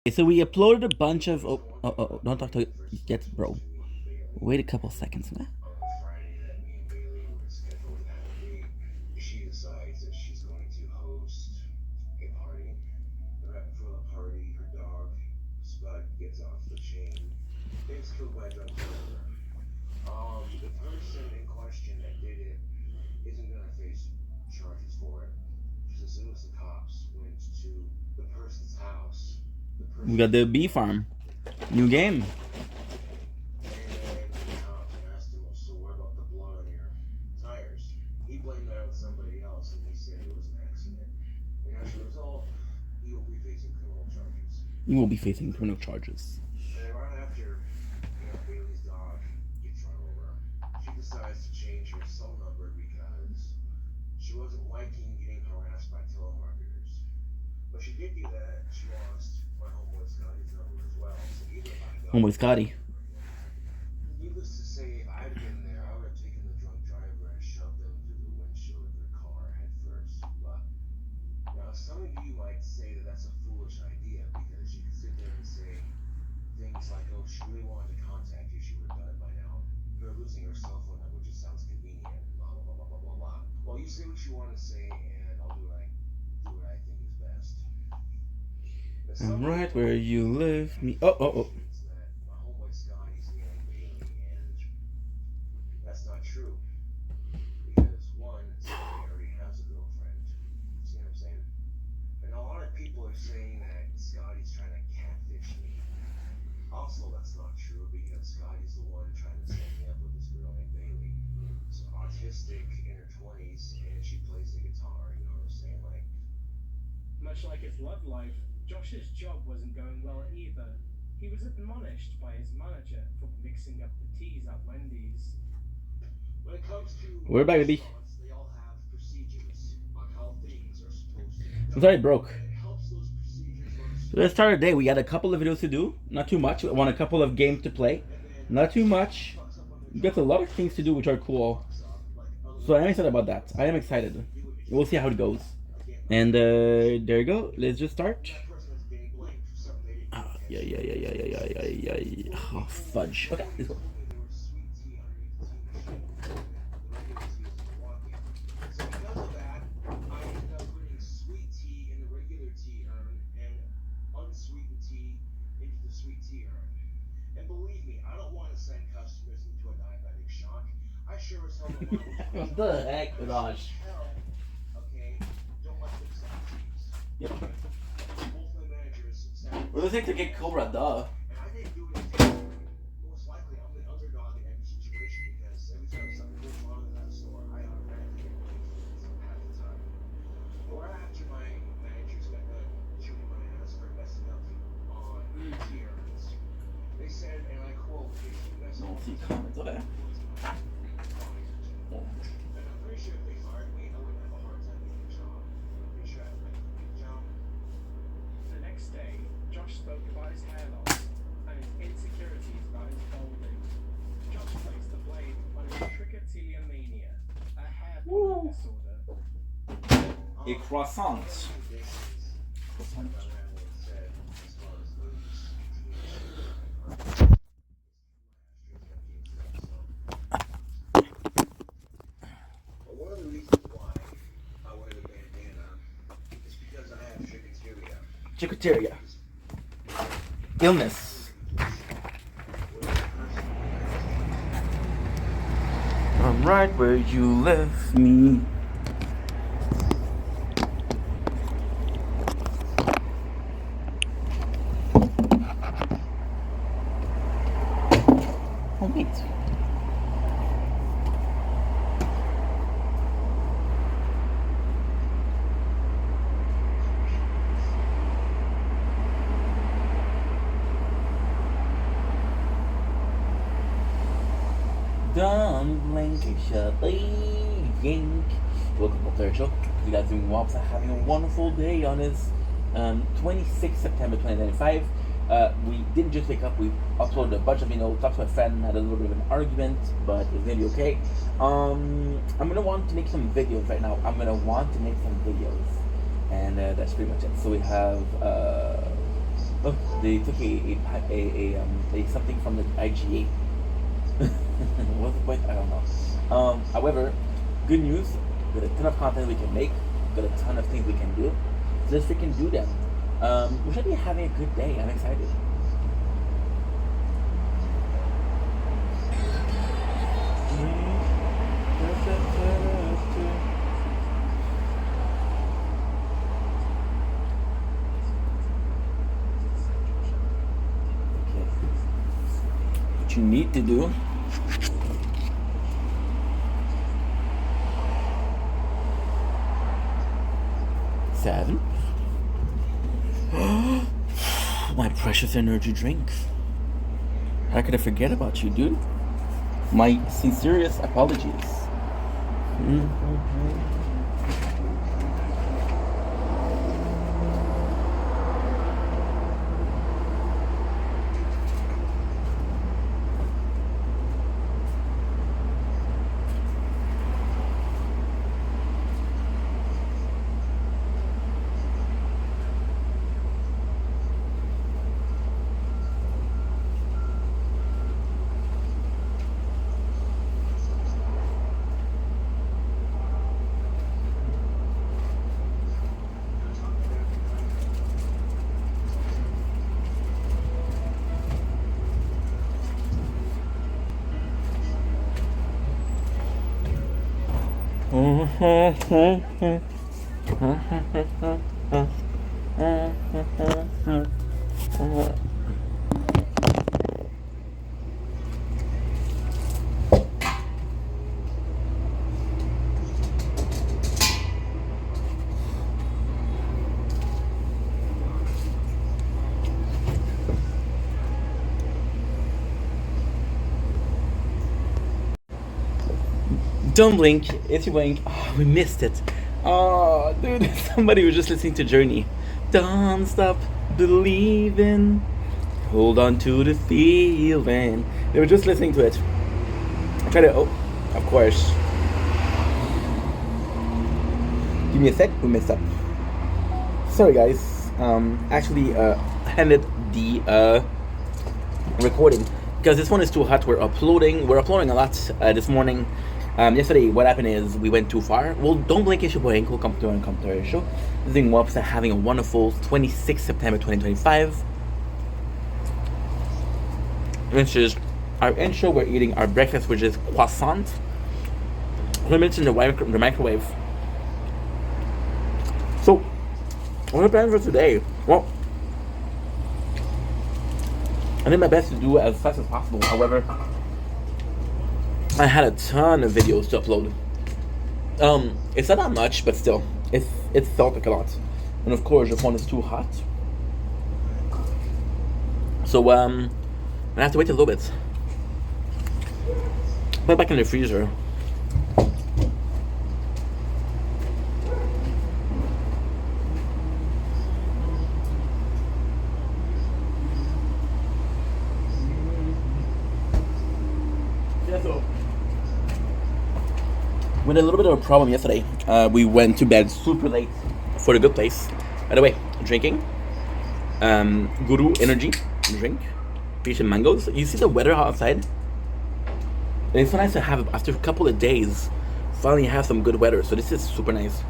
Okay, so we uploaded a bunch of. Don't talk to yet, bro. Wait a couple seconds, man. We got the bee farm. New game. You will be facing criminal charges. Homeboy Scotty. I'm right where you live me. Oh. Much like his love life, Josh's job wasn't going well either. He was admonished by his manager for mixing up the teas at Wendy's. We're back, baby. I'm sorry, it broke. So let's start our day. We got a couple of videos to do. Not too much. We want a couple of games to play. Not too much. We got a lot of things to do which are cool. So I am excited about that. I am excited. We'll see how it goes. And there you go. Let's just start. Yeah. Oh, fudge. Okay, let's go. What the heck, Raj? Yep. We're listening to Get Cobra, duh. Don't see comments, okay. The next day, Josh spoke about his hair loss and his insecurities about his balding. Josh placed the blame on his trichotillomania, a hair pollen disorder. A croissant. Trichotillomania. Illness. I'm right where you left me. Oh, wait. Don't blink, shut the yank. Welcome to the show. You guys doing well? Having a wonderful day on this 26th September 2025. We didn't just wake up, we uploaded a bunch of talked to my friend, had a little bit of an argument, but it's gonna be okay. I'm gonna want to make some videos right now. And that's pretty much it. So we have Oh, they took a something from the IGA. What's the point? I don't know. However, good news. Got a ton of content we can make. Got a ton of things we can do. So let's freaking do them. We should be having a good day. I'm excited. Okay. What you need to do. Seven. My precious energy drink. How could I forget about you, dude? My sincerest apologies. Don't blink. If you blink, oh, we missed it. Oh, dude, somebody was just listening to Journey. Don't stop believing. Hold on to the feeling. They were just listening to it. I tried to. Oh, of course. Give me a sec. We messed up. Sorry, guys. Actually, ended the recording because this one is too hot. We're uploading a lot this morning. Yesterday, what happened is we went too far. Well, don't blink if you're boy ankle come to our show. Doing WAPS and having a wonderful 26th September 2025. Which is our intro. We're eating our breakfast, which is croissant. 20 minutes in the microwave. So, what are the plans for today? Well, I did my best to do as fast as possible. However, I had a ton of videos to upload. It's not that much, but still, it felt like a lot. And of course, the phone is too hot. So I have to wait a little bit. Put it back in the freezer. We had a little bit of a problem yesterday. We went to bed super late for the good place. By the way, drinking Guru Energy drink, peach and mangoes. You see the weather outside? And it's so nice to have after a couple of days. Finally, have some good weather. So this is super nice.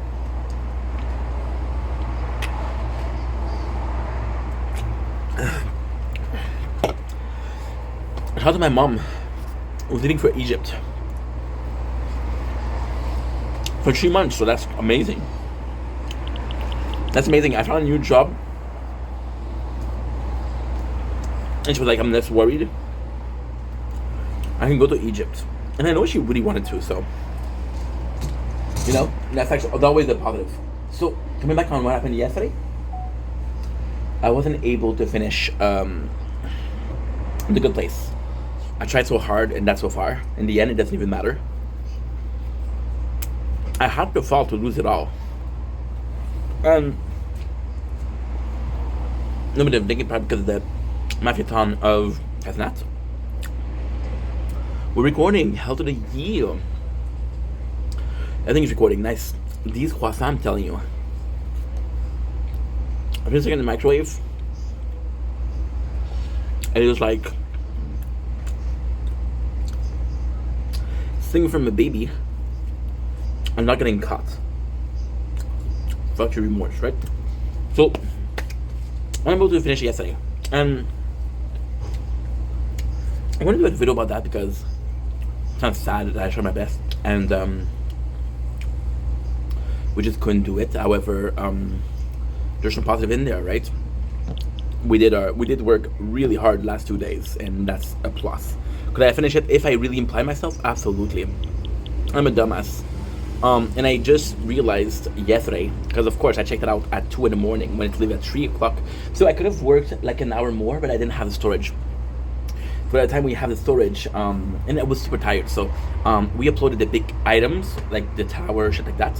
Shout out to my mom, who's leaving for Egypt for 3 months, so that's amazing. That's amazing. I found a new job. And she was like, I'm less worried. I can go to Egypt. And I know she really wanted to, so. You know, that's actually always a positive. So, coming back on what happened yesterday, I wasn't able to finish The Good Place. I tried so hard and that's so far. In the end, it doesn't even matter. I had to fall to lose it all. And nobody was thinking probably because of the marathon of Casnat. We're recording Hell to the Year. Everything's recording. Nice. These croissants, I'm telling you. I'm just in the microwave. It was like singing from a baby. I'm not getting caught. Fuck your remorse, right? So I'm able to finish it yesterday, and I want to do a video about that because it's kind of sad that I tried my best and we just couldn't do it. However, there's some positive in there, right? We did work really hard last 2 days, and that's a plus. Could I finish it if I really imply myself? Absolutely. I'm a dumbass. And I just realized yesterday, because of course I checked it out at 2 in the morning when it's leaving at 3 o'clock. So I could have worked like an hour more, but I didn't have the storage. By the time we have the storage, and I was super tired, so we uploaded the big items, like the tower, shit like that.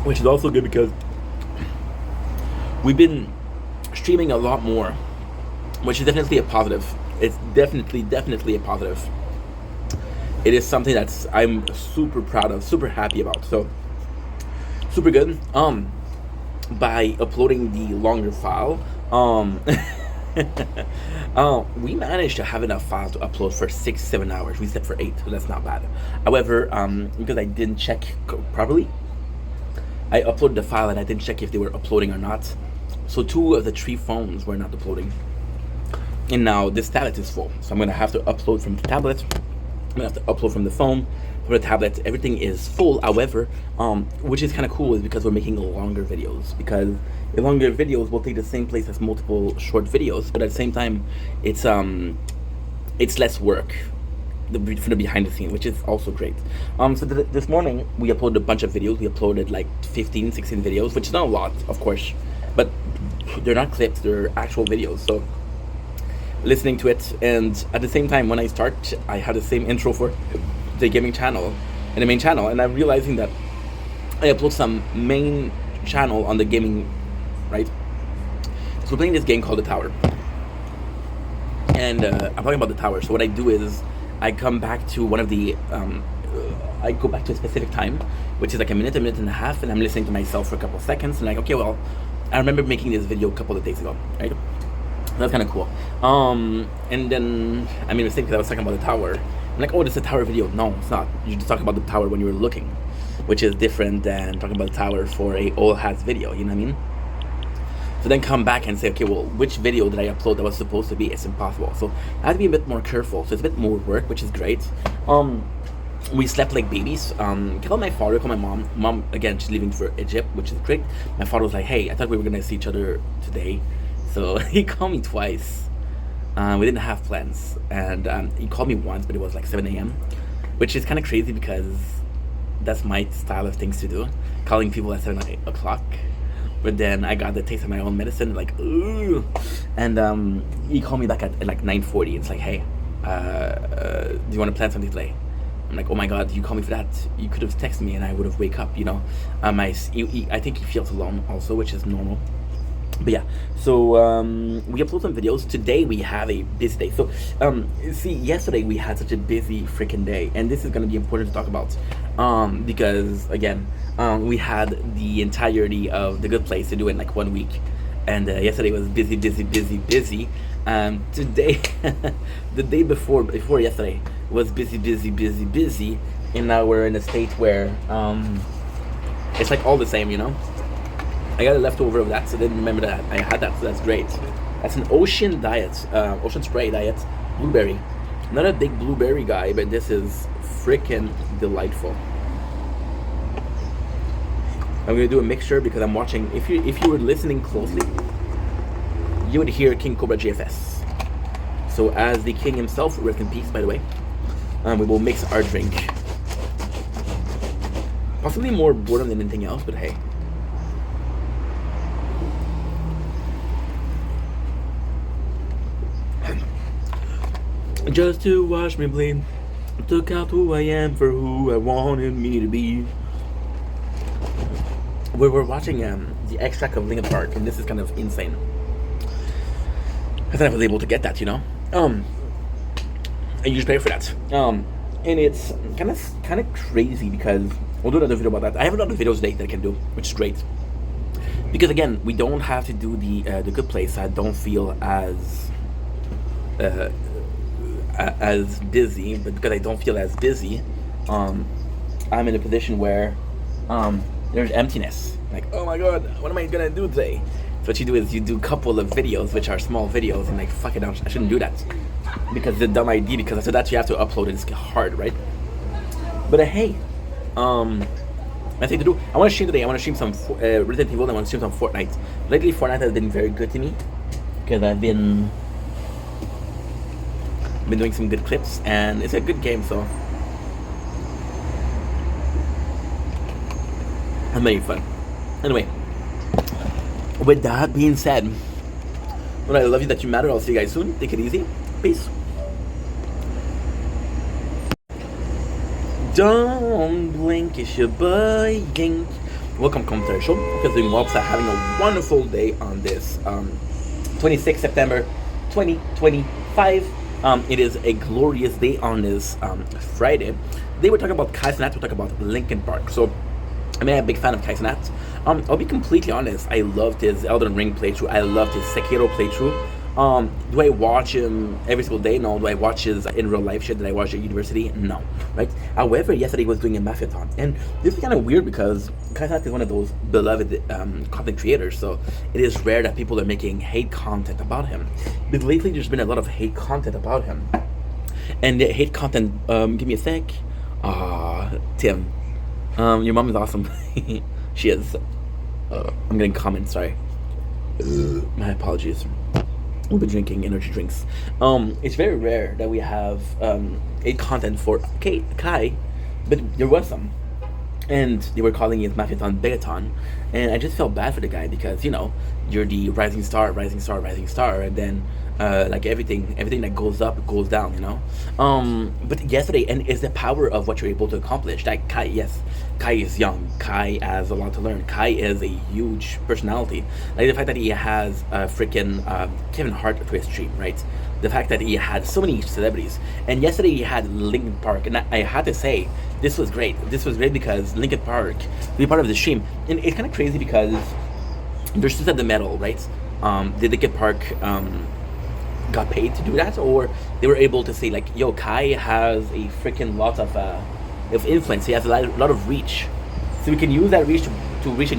Which is also good because we've been streaming a lot more, which is definitely a positive. It's definitely a positive. It is something that's I'm super proud of, super happy about. So super good. By uploading the longer file, we managed to have enough files to upload for 6-7 hours. We slept for 8, so that's not bad. However, because I didn't check properly, I uploaded the file and I didn't check if they were uploading or not. So 2 of the 3 phones were not uploading. And now this tablet is full. So I'm going to have to upload from the tablet. I'm going to have to upload from the phone, from the tablet. Everything is full. However, which is kind of cool is because we're making longer videos. Because the longer videos will take the same place as multiple short videos. But at the same time, it's less work. For the behind the scenes, which is also great. So this morning we uploaded a bunch of videos. We uploaded like 15, 16 videos, which is not a lot, of course, but they're not clips, they're actual videos. So listening to it, and at the same time when I start, I have the same intro for the gaming channel and the main channel, and I'm realizing that I upload some main channel on the gaming, right? So we're playing this game called The Tower, and I'm talking about The Tower. So what I do is I come back to one of the, I go back to a specific time, which is like a minute and a half, and I'm listening to myself for a couple of seconds, and like, okay, well, I remember making this video a couple of days ago, right? That's kind of cool. And then I made a mistake because I was talking about The Tower. I'm like, oh, this is a Tower video. No, it's not. You just talk about The Tower when you were looking, which is different than talking about The Tower for a old hats video, you know what I mean? So then come back and say, okay, well, which video did I upload that was supposed to be? It's impossible. So I have to be a bit more careful. So it's a bit more work, which is great. We slept like babies. Called my father, called my mom. Mom, again, she's leaving for Egypt, which is great. My father was like, hey, I thought we were going to see each other today. So he called me twice. We didn't have plans. And he called me once, but it was like 7 a.m. Which is kind of crazy because that's my style of things to do. Calling people at 7 o'clock. But then I got the taste of my own medicine, like, ooh. And he called me back at like 9:40. It's like, hey, do you want to plan something today? I'm like, oh my god, you called me for that. You could have texted me and I would have wake up, you know. I think he feels alone also, which is normal. But yeah, so we upload some videos. Today we have a busy day. So see, yesterday we had such a busy freaking day, and this is going to be important to talk about because again, we had the entirety of The Good Place to do in like 1 week, and yesterday was busy. Today, the day before yesterday was busy, and now we're in a state where it's like all the same, you know. I got a leftover of that, so I didn't remember that I had that, so that's great. That's an ocean spray diet, blueberry. Not a big blueberry guy, but this is freaking delightful. I'm gonna do a mixture because I'm watching. If you were listening closely, you would hear King Cobra GFS. So as the king himself, rest in peace, by the way, we will mix our drink. Possibly more boredom than anything else, but hey. Just to watch me bleed, took out who I am for who I wanted me to be. We were watching the extract of Linkin Park, and this is kind of insane. I thought I was able to get that, you know. And you just pay for that. And it's kind of crazy because We'll do another video about that. I have a lot of videos today that I can do, which is great. Because again, we don't have to do the good place. I don't feel as busy, but because I don't feel as busy, I'm in a position where there's emptiness. Like, oh my god, what am I gonna do today? So what you do is you do a couple of videos, which are small videos, and like, fuck it, I shouldn't do that because it's a dumb idea. Because after that you have to upload it. It's hard, right? But hey, nothing to do. I want to stream today. I want to stream some Resident Evil. I want to stream some Fortnite. Lately, Fortnite has been very good to me because I've been doing some good clips, and it's a good game. So I'm having fun. Anyway, with that being said, well, I love you that you matter. I'll see you guys soon. Take it easy. Peace. Don't blink, it's your boy Yink. Welcome, Commentary Show. Hope you're doing well. So having a wonderful day on this 26th September 2025. It is a glorious day on this Friday. Today we're talking about Kai Cenat. We're talking about Linkin Park. So I'm a big fan of Kai Cenat. I'll be completely honest. I loved his Elden Ring playthrough. I loved his Sekiro playthrough. Do I watch him every single day? No. Do I watch his in real life shit that I watch at university? No. Right? However, yesterday he was doing a Mafiathon. And this is kind of weird because Kai Cenat is one of those beloved content creators. So it is rare that people are making hate content about him. But lately there's been a lot of hate content about him. And the hate content, give me a sec. Tim. Your mom is awesome. She is. I'm getting comments, sorry. My apologies. We'll be drinking energy drinks. It's very rare that we have a content for Kai, but there was some. And they were calling it Mafiathon Begathon. And I just felt bad for the guy because, you know, you're the rising star, and then like everything that goes up goes down, you know. But yesterday, and it's the power of what you're able to accomplish. Like Kai, yes, Kai is young. Kai has a lot to learn. Kai is a huge personality. Like the fact that he has freaking Kevin Hart to his stream, right? The fact that he had so many celebrities. And yesterday he had Linkin Park, and I had to say, this was great. This was great because Linkin Park be part of the stream. And it's kind of crazy because they're still at the metal, right? Did Linkin Park got paid to do that, or they were able to say like, yo, Kai has a freaking lot of influence. He has a lot of reach, so we can use that reach to reach a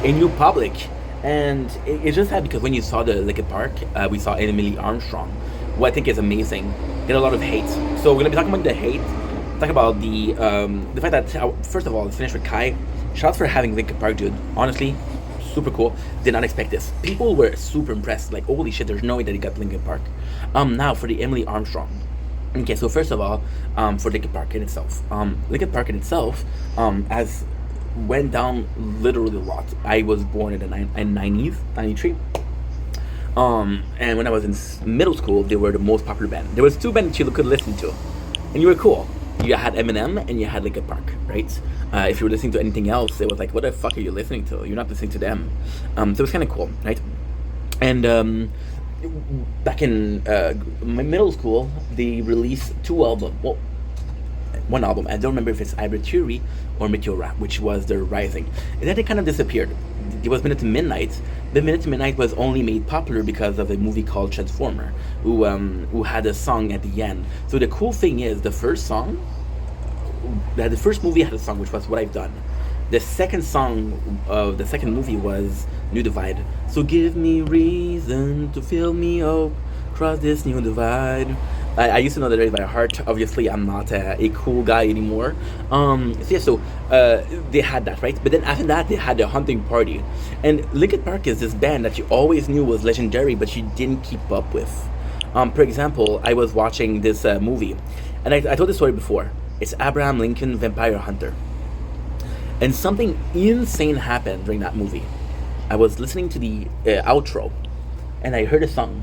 new public. And it's just sad because when you saw the Linkin Park, we saw Emily Armstrong, who I think is amazing. Get a lot of hate, so we're gonna be talking about the hate. Talk about the fact that first of all, let's finish with Kai. Shout out for having Linkin Park, dude. Honestly, super cool. Did not expect this. People were super impressed. Like, holy shit, there's no way that he got Linkin Park. Now for the Emily Armstrong. Okay, so first of all, for Linkin Park in itself, has went down literally a lot. I was born in the 90s, 93. And when I was in middle school, they were the most popular band. There was two bands you could listen to, and you were cool. You had Eminem and you had Linkin Park, right? If you were listening to anything else, it was like, what the fuck are you listening to? You're not listening to them. So it was kind of cool, right? And back in my middle school, they released two albums. Well, one album. I don't remember if it's Ibra or Meteora, which was their Rising. And then they kind of disappeared. It was Minute to Midnight. The Minute to Midnight was only made popular because of a movie called Transformer, who had a song at the end. So the cool thing is, the first movie had a song, which was What I've Done. The second song of the second movie was New Divide. So give me reason to fill me up, cross this new divide. I used to know the lyrics by heart. Obviously, I'm not a cool guy anymore. So they had that, right? But then after that, they had the Hunting Party. And Linkin Park is this band that you always knew was legendary, but you didn't keep up with. For example, I was watching this movie, and I told this story before. It's Abraham Lincoln Vampire Hunter. And something insane happened during that movie. I was listening to the outro, and I heard a song,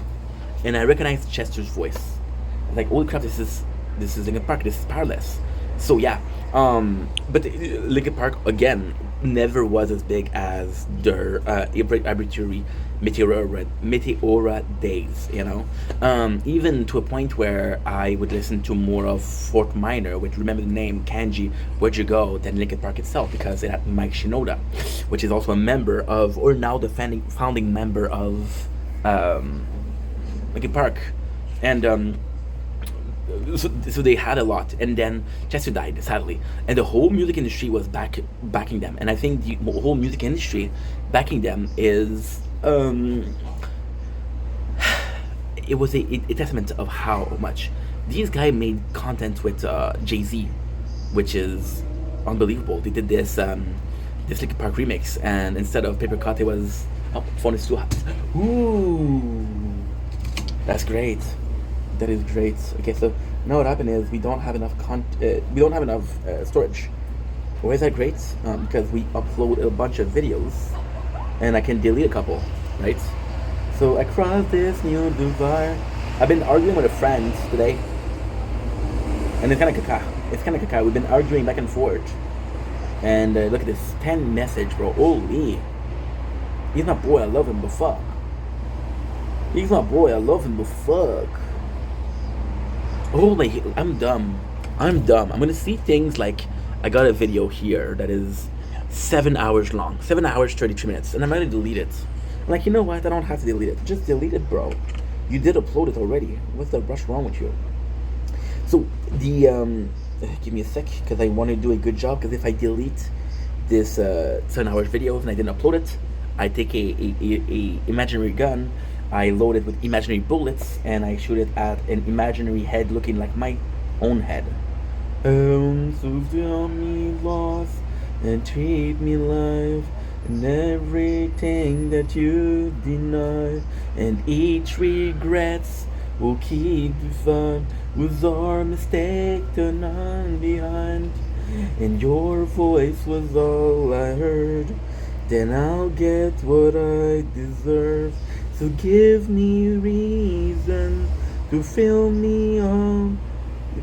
and I recognized Chester's voice. Like, holy crap, this is Linkin Park, this is Powerless. So yeah, But Linkin Park again never was as big as their arbitrary Meteora days. Even to a point where I would listen to more of Fort Minor, which remember the name Kanji, Where'd You Go, than Linkin Park itself because it had Mike Shinoda, which is also a member of, or now the founding member of Linkin Park, and so they had a lot, and then Chester died sadly, and the whole music industry was backing them, and I think the whole music industry backing them is it was a testament of how much these guys made content with Jay-Z, which is unbelievable. They did this Linkin Park remix, and instead of Paper Cut, it was phone is too hot. Ooh, that's great. That is great. Okay, so now what happened is we don't have enough storage. Why is that great? Because we upload a bunch of videos, and I can delete a couple, right? So across this new divide, I've been arguing with a friend today, and it's kind of caca. We've been arguing back and forth, and look at this 10 message, bro. Holy, he's my boy. I love him, but fuck. He's my boy. I love him, but fuck. Holy, I'm dumb. I'm gonna see things like I got a video here that is 7 hours long, 7 hours 33 minutes, and I'm gonna delete it. I'm like, you know what? I don't have to delete it. Just delete it, bro. You did upload it already. What's the rush wrong with you? So the give me a sec because I want to do a good job. Because if I delete this 7 hours videos and I didn't upload it, I take a imaginary gun. I load it with imaginary bullets and I shoot it at an imaginary head looking like my own head. So tell me lost and treat me life and everything that you deny, and each regrets will keep the fun. Was our mistake turned on behind, and your voice was all I heard. Then I'll get what I deserve. So give me reason to fill me up.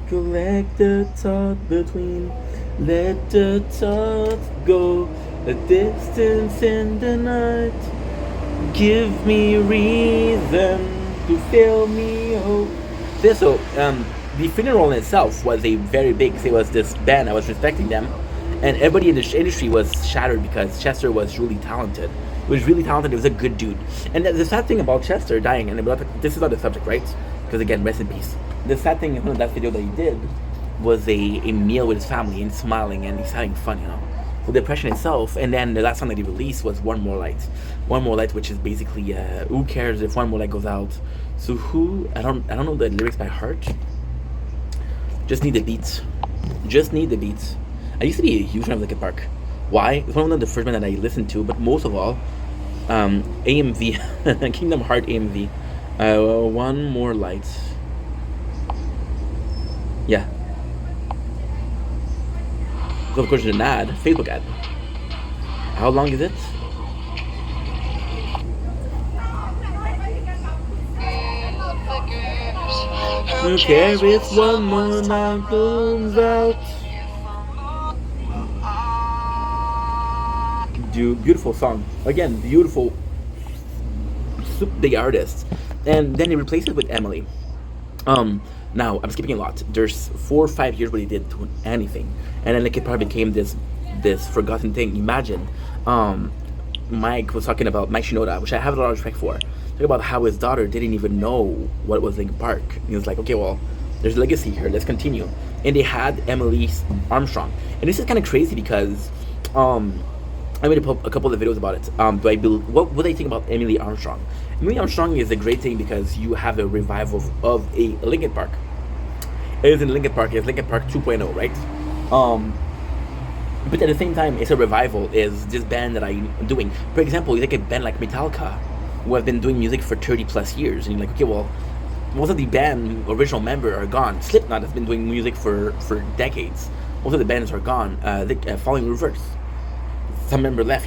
Collect the thought between. Let the thoughts go a distance in the night. Give me reason to fill me up. So, the funeral in itself was a very big. It was this band. I was respecting them, and everybody in the industry was shattered because Chester was really talented. He was really talented. He was a good dude. And the sad thing about Chester dying, and this is not the subject, right? Because again, rest in peace. The sad thing in that video that he did was a meal with his family and smiling and he's having fun, So depression itself. And then the last song that he released was One More Light. One More Light, which is basically who cares if one more light goes out. So I don't know the lyrics by heart. Just need the beats. I used to be a huge fan of Linkin Park. Why? It's one of the first bands that I listened to, but most of all, AMV, Kingdom Heart AMV, One More Light. Yeah. So of course there's an ad, Facebook ad. How long is it? Who cares if one more night comes out? Beautiful song. Again, beautiful, super big artist. And then he replaced it with Emily. Now I'm skipping a lot. There's 4 or 5 years where he did anything, and then Linkin Park became this forgotten thing. Imagine, Mike was talking about Mike Shinoda, which I have a lot of respect for. Talking about how his daughter didn't even know what was Linkin Park. And he was like, okay, well, there's a legacy here. Let's continue. And they had Emily Armstrong, and this is kind of crazy because I made a couple of videos about it. What do I think about Emily Armstrong? Emily Armstrong is a great thing because you have a revival of a Linkin Park. It is in Linkin Park. It's Linkin Park 2.0, right? But at the same time, it's a revival. Is this band that I'm doing? For example, you take a band like Metallica, who have been doing music for 30 plus years, and you're like, okay, well, most of the band original members are gone. Slipknot has been doing music for decades. Most of the bands are gone. Falling Reverse. Some member left,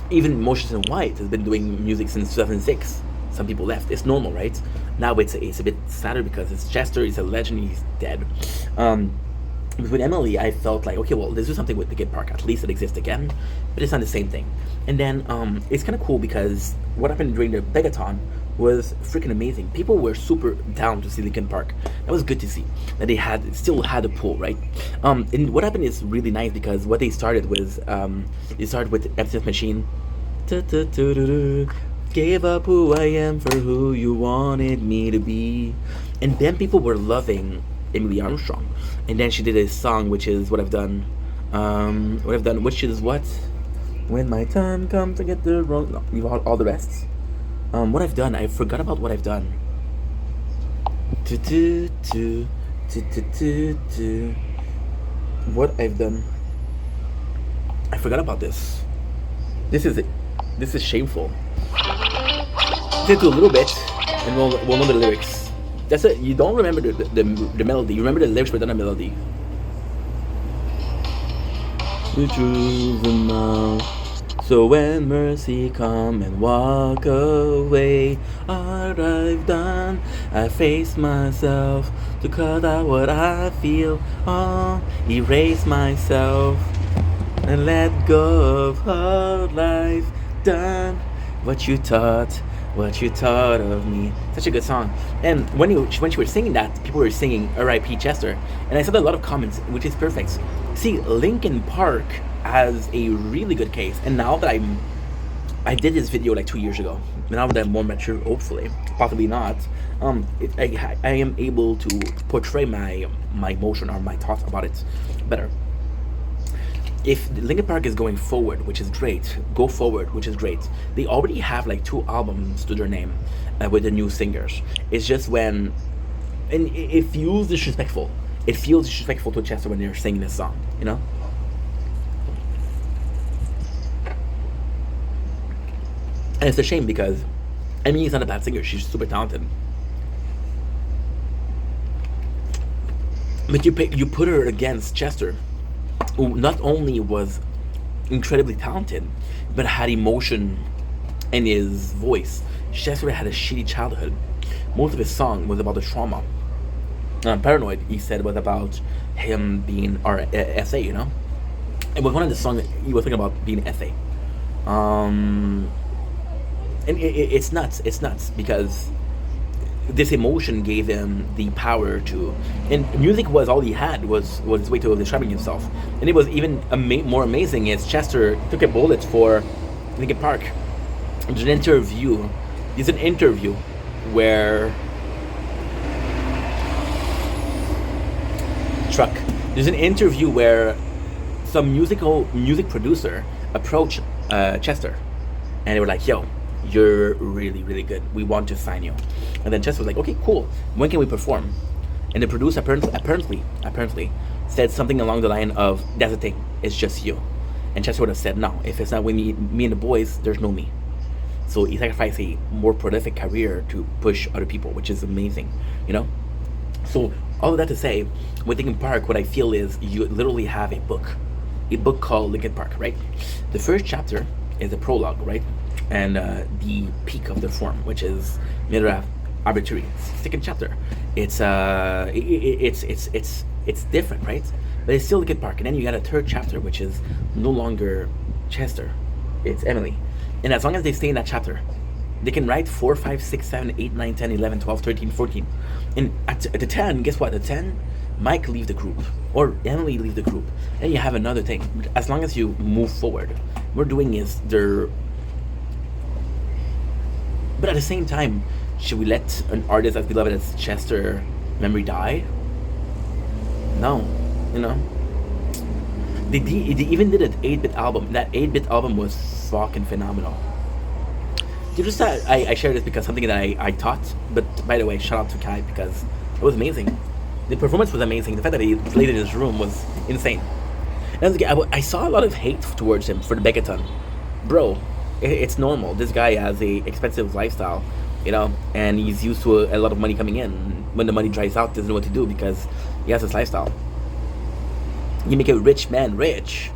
even Motions in White has been doing music since 2006. Some people left. It's normal, right? Now it's a bit sadder because it's Chester. He's a legend. He's dead. with Emily, I felt like, okay, well, let's do something with Linkin Park. At least it exists again, but it's not the same thing. And then it's kind of cool because what happened during the Begathon was freaking amazing. People were super down to see Linkin Park. That was good to see that they still had a pull, right? And what happened is really nice because what they started was they started with Emptiness Machine. Gave up who I am for who you wanted me to be, and then people were loving Emily Armstrong, and then she did a song which is What I've Done, which is what? When my time comes to get the wrong. No, you all the rest. What I've Done. I forgot about What I've Done. What I've Done. I forgot about this. This is it. This is shameful. Listen to a little bit, and we'll know the lyrics. That's it. You don't remember the melody. You remember the lyrics, but not the melody. You choose them now. So when mercy come and walk away, all I've done, I face myself to cut out what I feel. Oh, erase myself and let go of all I've done. What you thought of me. Such a good song. And when she was singing that, people were singing R.I.P. Chester, and I saw a lot of comments, which is perfect. See, Linkin Park has a really good case, and now that I did this video like 2 years ago. Now that I'm more mature, hopefully, possibly not, I am able to portray my emotion or my thoughts about it better. If Linkin Park is going forward, which is great, go forward, which is great. They already have like 2 albums to their name with the new singers. It's just when, and it feels disrespectful. It feels disrespectful to Chester when they're singing this song, you know? And it's a shame because Emily is not a bad singer. She's super talented. But you put her against Chester, who not only was incredibly talented, but had emotion in his voice. Chester had a shitty childhood. Most of his song was about the trauma. Paranoid, he said, was about him being SA, you know? It was one of the songs that he was thinking about being SA. And it's nuts because this emotion gave him the power to, and music was all he had, was his way to describing himself. And it was even more amazing is Chester took a bullet for Linkin Park. There's an interview where some music producer approached Chester, and they were like, yo, you're really, really good. We want to sign you. And then Chester was like, okay, cool. When can we perform? And the producer apparently said something along the line of, that's the thing, it's just you. And Chester would have said, no, if it's not with me and the boys, there's no me. So he sacrificed a more prolific career to push other people, which is amazing, you know? So all of that to say, with Linkin Park, what I feel is you literally have a book called Linkin Park, right? The first chapter is a prologue, right? And the peak of the form, which is Midrash Arbitrary. Second chapter, it's different, right? But it's still Linkin Park. And then you got a third chapter, which is no longer Chester, it's Emily. And as long as they stay in that chapter, they can write 4, 5, 6, 7, 8, 9, 10, 11, 12, 13, 14. And at the 10, guess what? At 10, Mike leave the group, or Emily leave the group, and you have another thing. As long as you move forward, what we're doing is but at the same time, should we let an artist as beloved as Chester memory die? No, you know. They even did an 8-bit album. That 8-bit album was fucking phenomenal. You just I share this because something that I taught. But by the way, shout out to Kai because it was amazing. The performance was amazing. The fact that he played in his room was insane. And I saw a lot of hate towards him for the Begathon. Bro, it's normal. This guy has a expensive lifestyle, you know, and he's used to a lot of money coming in. When the money dries out, he doesn't know what to do because he has this lifestyle. You make a rich man rich,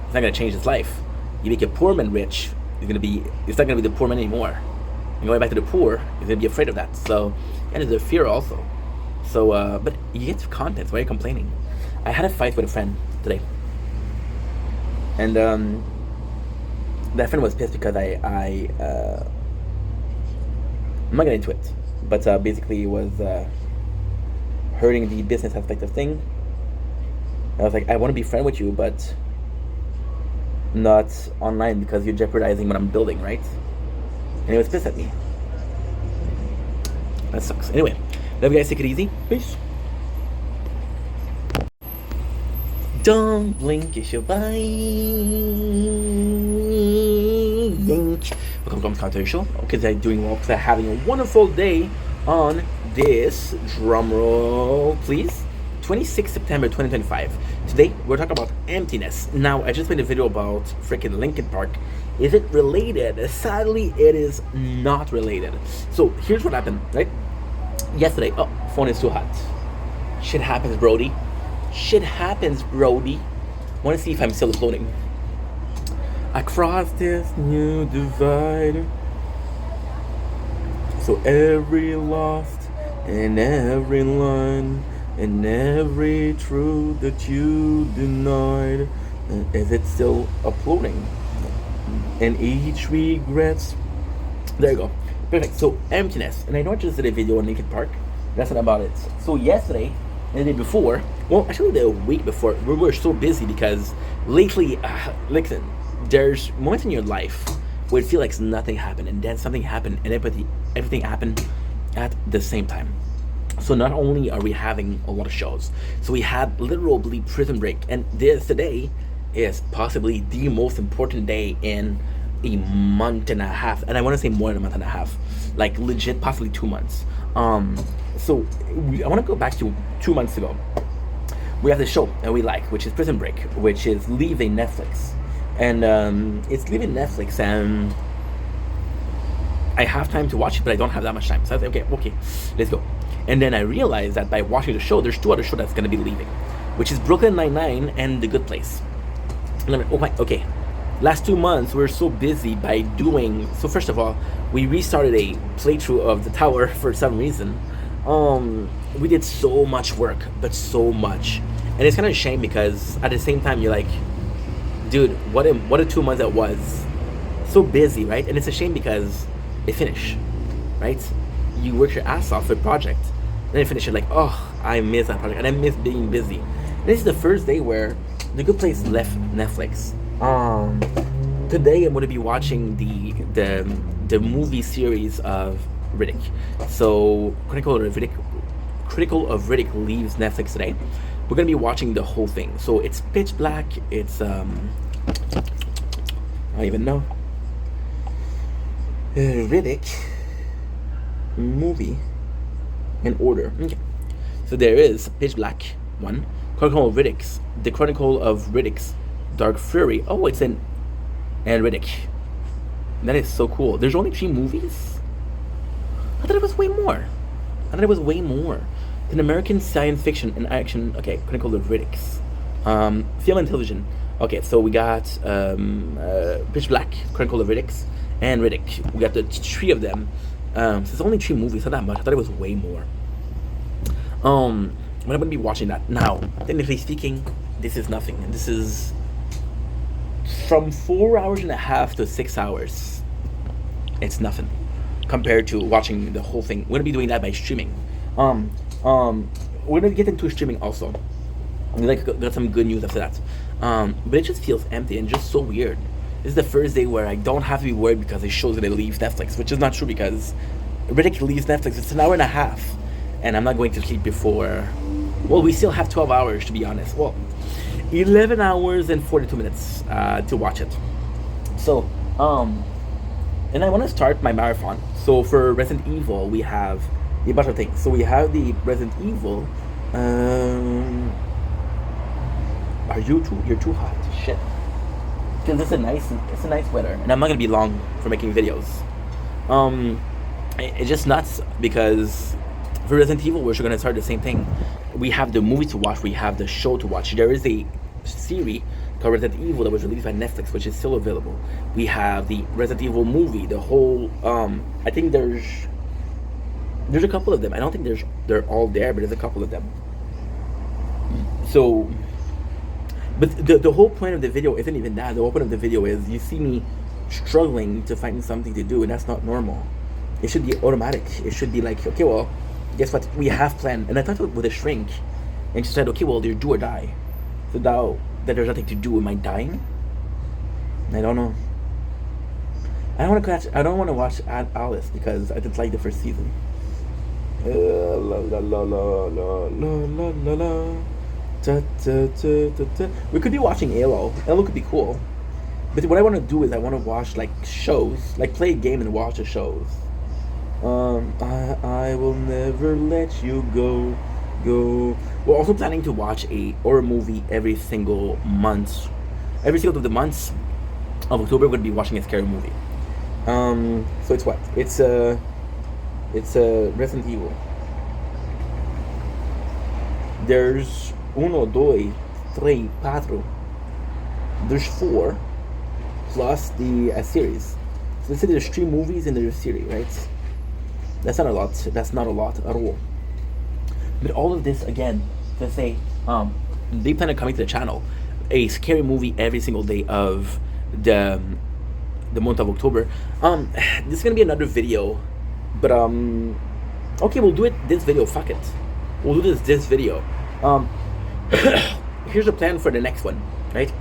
it's not gonna change his life. You make a poor man rich, it's not gonna be the poor man anymore. And going back to the poor, he's gonna be afraid of that. So, and there's a fear also. So, but you get content. Why are you complaining? I had a fight with a friend today, and that friend was pissed because I'm not getting into it, but basically it was hurting the business aspect of thing. I was like, I want to be friend with you, but not online because you're jeopardizing what I'm building, right? And he was pissed at me. That sucks. Anyway, love you guys. Take it easy. Peace. Don't blink, it's your bye. Welcome to Tom's Commentary Show. Okay, I'm doing well because I'm having a wonderful day on this, drum roll please, 26 September 2025. Today we're talking about emptiness. Now, I just made a video about freaking Linkin Park. Is it related? Sadly, it is not related. So here's what happened, right? Yesterday, oh, phone is too hot. Shit happens, Brody. Shit happens, Brody. Want to see if I'm still uploading. Across this new divide, so every lost and every line and every truth that you denied, is it still uploading? And each regrets. There you go. Perfect. So emptiness. And I know I just did a video on Linkin Park. That's not about it. So yesterday and the day before, well, actually the week before, we were so busy because lately, listen, there's moments in your life where it feels like nothing happened, and then something happened, and everything happened at the same time. So not only are we having a lot of shows, so we had literally Prison Break, and this today is possibly the most important day in a month and a half, and I want to say more than a month and a half, like legit, possibly 2 months. So I want to go back to 2 months ago. We have this show that we like, which is Prison Break, which is leaving Netflix. And it's leaving Netflix, and I have time to watch it, but I don't have that much time. So I was like, okay, let's go. And then I realized that by watching the show, there's 2 other shows that's going to be leaving, which is Brooklyn Nine-Nine and The Good Place. And I'm like, oh my, okay. Last 2 months, we're so busy by doing... So first of all, we restarted a playthrough of The Tower for some reason. We did so much work, but so much. And it's kind of a shame because at the same time, you're like, dude, what a 2 months that was. So busy, right? And it's a shame because it finished, right? You work your ass off for a project, and then you finish it like, oh, I miss that project, and I miss being busy. And this is the first day where The Good Place left Netflix. Today I'm going to be watching the movie series of Riddick. So Critical of Riddick leaves Netflix today. We're going to be watching the whole thing. So it's pitch black. It's I don't even know. Riddick movie in order. Okay. So there is Pitch Black 1, Chronicle of Riddick's Dark Fury. Oh, it's and Riddick. That is so cool. There's only 3 movies? I thought it was way more. An American science fiction and action. Okay, Chronicle of Riddick's. Film and television. Okay, so we got Pitch Black, Chronicle of Riddick's, and Riddick. We got the 3 of them. So it's only 3 movies, not that much. I thought it was way more. But I'm gonna be watching that now. Technically speaking, this is nothing. This is from 4 hours and a half to 6 hours. It's nothing compared to watching the whole thing. We're gonna be doing that by streaming. We're gonna get into streaming also. We got some good news after that. But it just feels empty and just so weird. This is the first day where I don't have to be worried because it shows that it leaves Netflix, which is not true because Riddick leaves Netflix. It's an hour and a half, and I'm not going to sleep before. Well, we still have 12 hours to be honest. Well, 11 hours and 42 minutes to watch it. So, and I want to start my marathon. So for Resident Evil, we have a bunch of things. So we have the Resident Evil. You're too hot. Shit. Because it's a nice weather, and I'm not gonna be long for making videos. It's just nuts because for Resident Evil, we're gonna start the same thing. We have the movie to watch, we have the show to watch. There is a series called Resident Evil that was released by Netflix, which is still available. We have the Resident Evil movie, the whole. I think there's a couple of them. I don't think they're all there, but there's a couple of them. So, but the whole point of the video isn't even that. The whole point of the video is you see me struggling to find something to do, and that's not normal. It should be automatic. It should be like, okay, well, guess what? We have planned. And I talked with a shrink, and she said, okay, well, they're do or die. So now that there's nothing to do, am I dying? I don't know. I don't want to watch Alice because I didn't like the first season. La la la la la la la la. Da, da, da, da, da. We could be watching Halo. Halo could be cool. But what I want to do is I want to watch like shows, like play a game and watch the shows. I will never let you go. We're also planning to watch a horror movie every single month. Every single of the months of October, we're gonna be watching a scary movie. So it's what? It's a Resident Evil. There's uno, dos, tres, cuatro. There's 4 plus the series. So let's say there's 3 movies and there's a series, right? That's not a lot. That's not a lot at all. But all of this again to say, they plan on coming to the channel a scary movie every single day of the month of October. This is gonna be another video, but okay, we'll do it this video. Fuck it, we'll do this video. Here's the plan for the next one, right?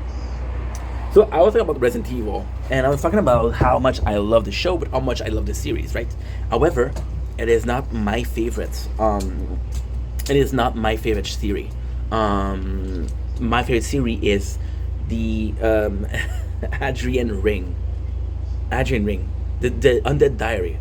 So I was talking about Resident Evil, and I was talking about how much I love the show, but how much I love the series, right? However, it is not my favorite. It is not my favorite series. My favorite series is the Adrian Ring, the Undead Diary.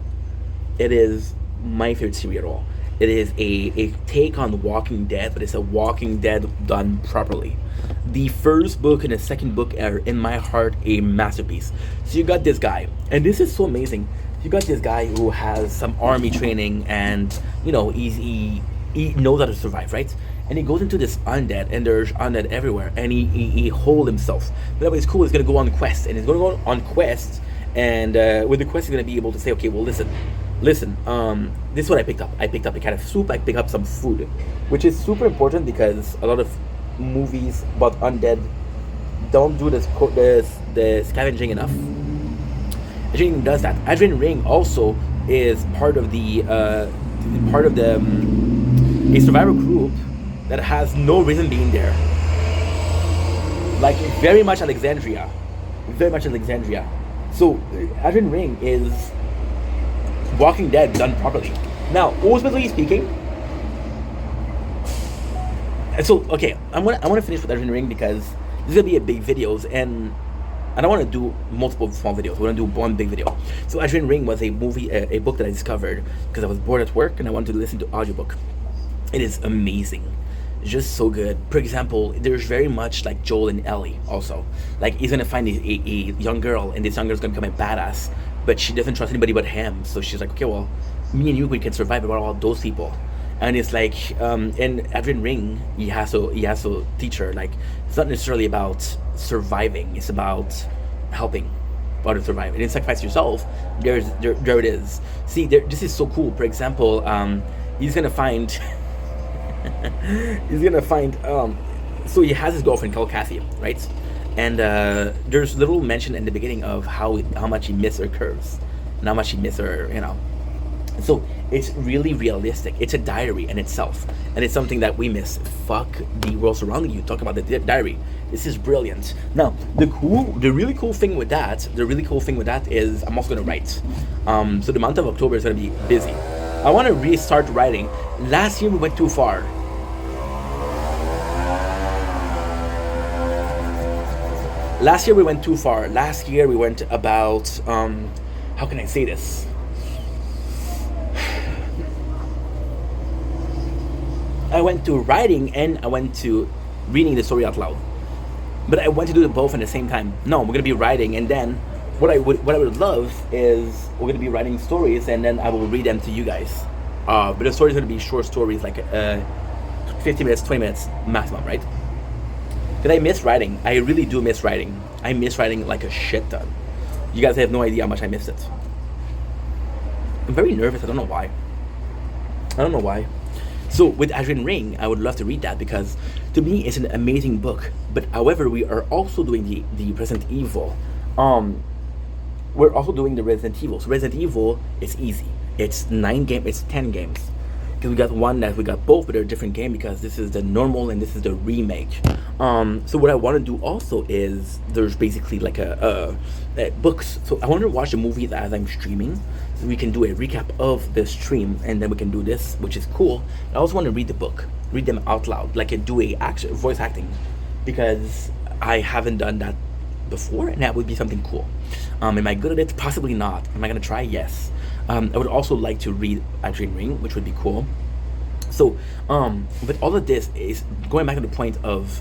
It is my favorite series at all. It is a take on Walking Dead, but it's a Walking Dead done properly. The first book and the second book are, in my heart, a masterpiece. So you got this guy, and this is so amazing. You got this guy who has some army training, and you know he knows how to survive, right? And he goes into this undead, and there's undead everywhere, and he holds himself. But what's cool, he's gonna go on quests, and he's gonna go on quests, and with the quest, he's gonna be able to say, okay, well, listen, this is what I picked up. I picked up a kind of soup. I picked up some food, which is super important because a lot of movies about undead don't do the scavenging enough. Adrian Ring does that. Adrian Ring also is part of the a survival group that has no reason being there. Like very much Alexandria. So Adrian Ring is Walking Dead done properly. Now, ultimately speaking, so okay, I want to finish with Adrian Ring because this is gonna be a big videos, and I don't want to do multiple small videos. We're gonna do one big video. So Adrian Ring was a movie, a book that I discovered because I was bored at work and I wanted to listen to audiobook. It is amazing. It's just so good. For example, there's very much like Joel and Ellie also. Like he's gonna find a young girl, and this young girl's gonna become a badass, but she doesn't trust anybody but him. So she's like, okay, well, me and you, we can survive about all those people. And it's like, in Adrian Ring, he has to teach her, like, it's not necessarily about surviving, it's about helping others survive. And in Sacrifice Yourself, there it is. See, this is so cool. For example, he's gonna find, so he has his girlfriend called Cassie, right? And there's little mention in the beginning of how much he misses her curves, and how much he misses her, you know. So it's really realistic. It's a diary in itself, and it's something that we miss. Fuck the world surrounding you. Talk about the diary. This is brilliant. Now, the really cool thing with that is I'm also gonna write. So the month of October is gonna be busy. I want to restart writing. Last year we went too far. Last year we went about how can I say this? I went to writing and I went to reading the story out loud. But I want to do them both at the same time. No, we're gonna be writing, and then what I would love is we're gonna be writing stories, and then I will read them to you guys. But the stories are gonna be short stories, like 15 minutes, 20 minutes maximum, right? Because I miss writing. I really do miss writing. I miss writing like a shit ton. You guys have no idea how much I missed it. I'm very nervous. I don't know why. So with Adrian Ring, I would love to read that because to me it's an amazing book. But however, we are also doing the Resident Evil. Um, we're also doing the Resident Evil. So Resident Evil is easy. It's 9 games. It's 10 games. Because we got one that we got both, but they're a different game because this is the normal and this is the remake. So what I want to do also is there's basically like a books. So I want to watch the movies as I'm streaming. So we can do a recap of the stream and then we can do this, which is cool. I also want to read the book, read them out loud, like do a voice acting, because I haven't done that before, and that would be something cool. Am I good at it? Possibly not. Am I gonna try? Yes. I would also like to read Adrian Ring, which would be cool. So, but all of this is going back to the point of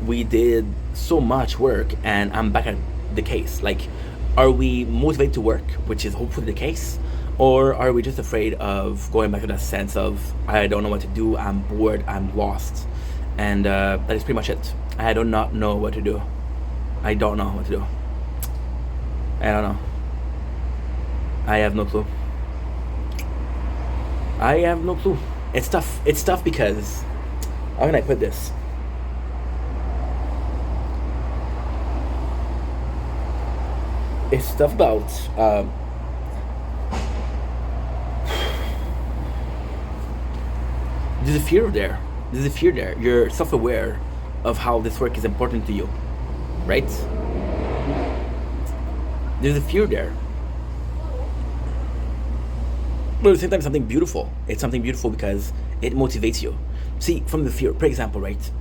we did so much work, and I'm back at the case. Like, are we motivated to work, which is hopefully the case, or are we just afraid of going back to that sense of I don't know what to do, I'm bored, I'm lost, and that is pretty much it. I do not know what to do. I don't know what to do. I don't know. I have no clue. I have no clue. It's tough. It's tough because how can I put this? It's stuff about there's a fear there. There's a fear there. You're self-aware of how this work is important to you, right? There's a fear there. But at the same time, something beautiful. It's something beautiful because it motivates you. See, from the fear, for example, right?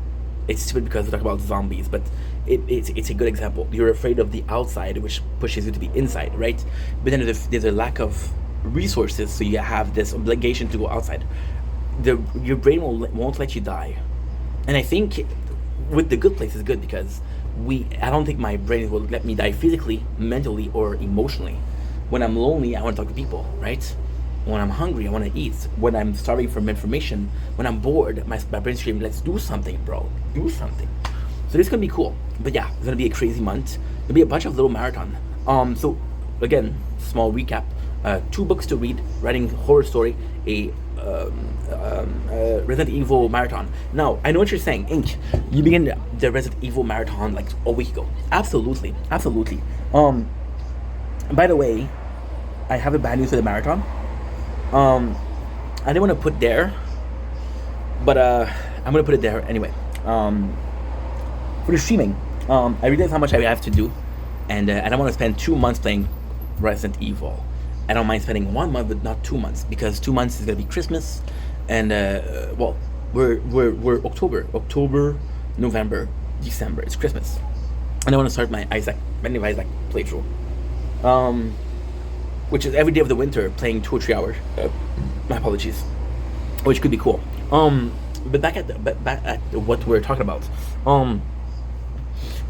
It's stupid because we talk about zombies, but it's a good example. You're afraid of the outside, which pushes you to be inside, right? But then there's a lack of resources, so you have this obligation to go outside. Your brain won't let you die, and I think with the good place is good because I don't think my brain will let me die physically, mentally, or emotionally. When I'm lonely, I want to talk to people, right? When I'm hungry, I want to eat. When I'm starving from information, when I'm bored, my brain's screaming, let's do something, bro. Do something. So this is going to be cool. But yeah, it's going to be a crazy month. There'll be a bunch of little marathon. So again, small recap. 2 books to read, writing horror story, a Resident Evil marathon. Now, I know what you're saying, Ink. You began the Resident Evil marathon like a week ago. Absolutely. Absolutely. By the way, I have a bad news for the marathon. I didn't want to put there, but I'm gonna put it there anyway. For the streaming, I realize how much I have to do, and I don't want to spend 2 months playing Resident Evil. I don't mind spending 1 month, but not 2 months, because 2 months is gonna be Christmas, and well, we're October, November, December. It's Christmas, and I want to start my Isaac playthrough. Which is every day of the winter playing 2 or 3 hours. My apologies. Which could be cool. But back at what we're talking about.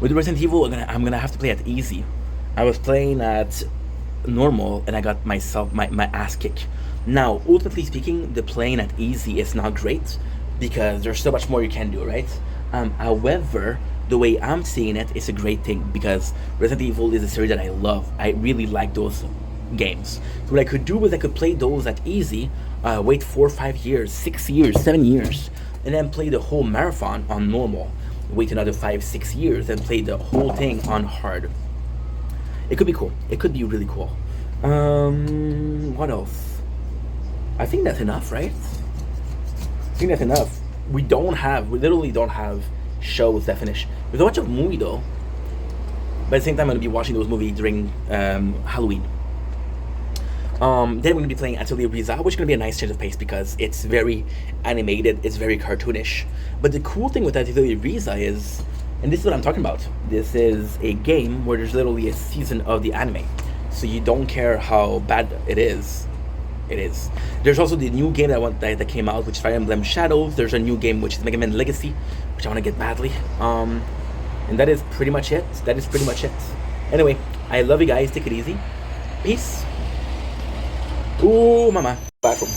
With Resident Evil, I'm gonna have to play at easy. I was playing at normal and I got my ass kicked. Now, ultimately speaking, the playing at easy is not great because there's so much more you can do, right? However, the way I'm seeing it, it's a great thing because Resident Evil is a series that I love. I really like those games. So what I could do is I could play those at easy, wait 4 or 5 years, 6 years, 7 years, and then play the whole marathon on normal. Wait another 5-6 years and play the whole thing on hard. It could be cool. It could be really cool. What else? I think that's enough, right? I think that's enough. We literally don't have shows that finish. There's a bunch of movie though. But at the same time, I'm gonna be watching those movies during Halloween. Then we're going to be playing Atelier Ryza, which is going to be a nice change of pace because it's very animated, it's very cartoonish. But the cool thing with Atelier Ryza is, and this is what I'm talking about, this is a game where there's literally a season of the anime. So you don't care how bad it is. It is. There's also the new game that came out, which is Fire Emblem Shadows. There's a new game, which is Mega Man Legacy, which I want to get badly. And that is pretty much it. Anyway, I love you guys. Take it easy. Peace. Ooh, mama. Bathroom.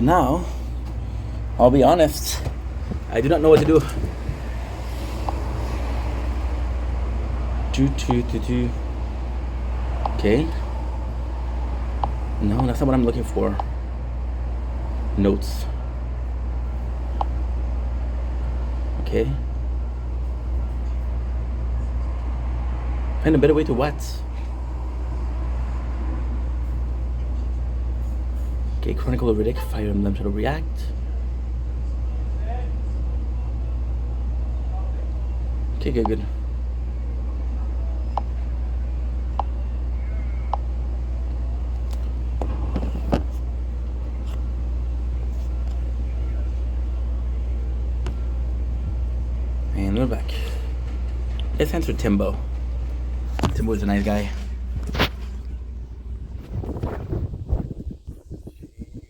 now, I'll be honest, I do not know what to do. Okay. No, that's not what I'm looking for. Notes. Okay. Find a better way to what? Okay, Chronicle of Riddick, Fire Emblem Shadow React. Okay, good. And we're back. Let's answer Timbo. Timbo is a nice guy.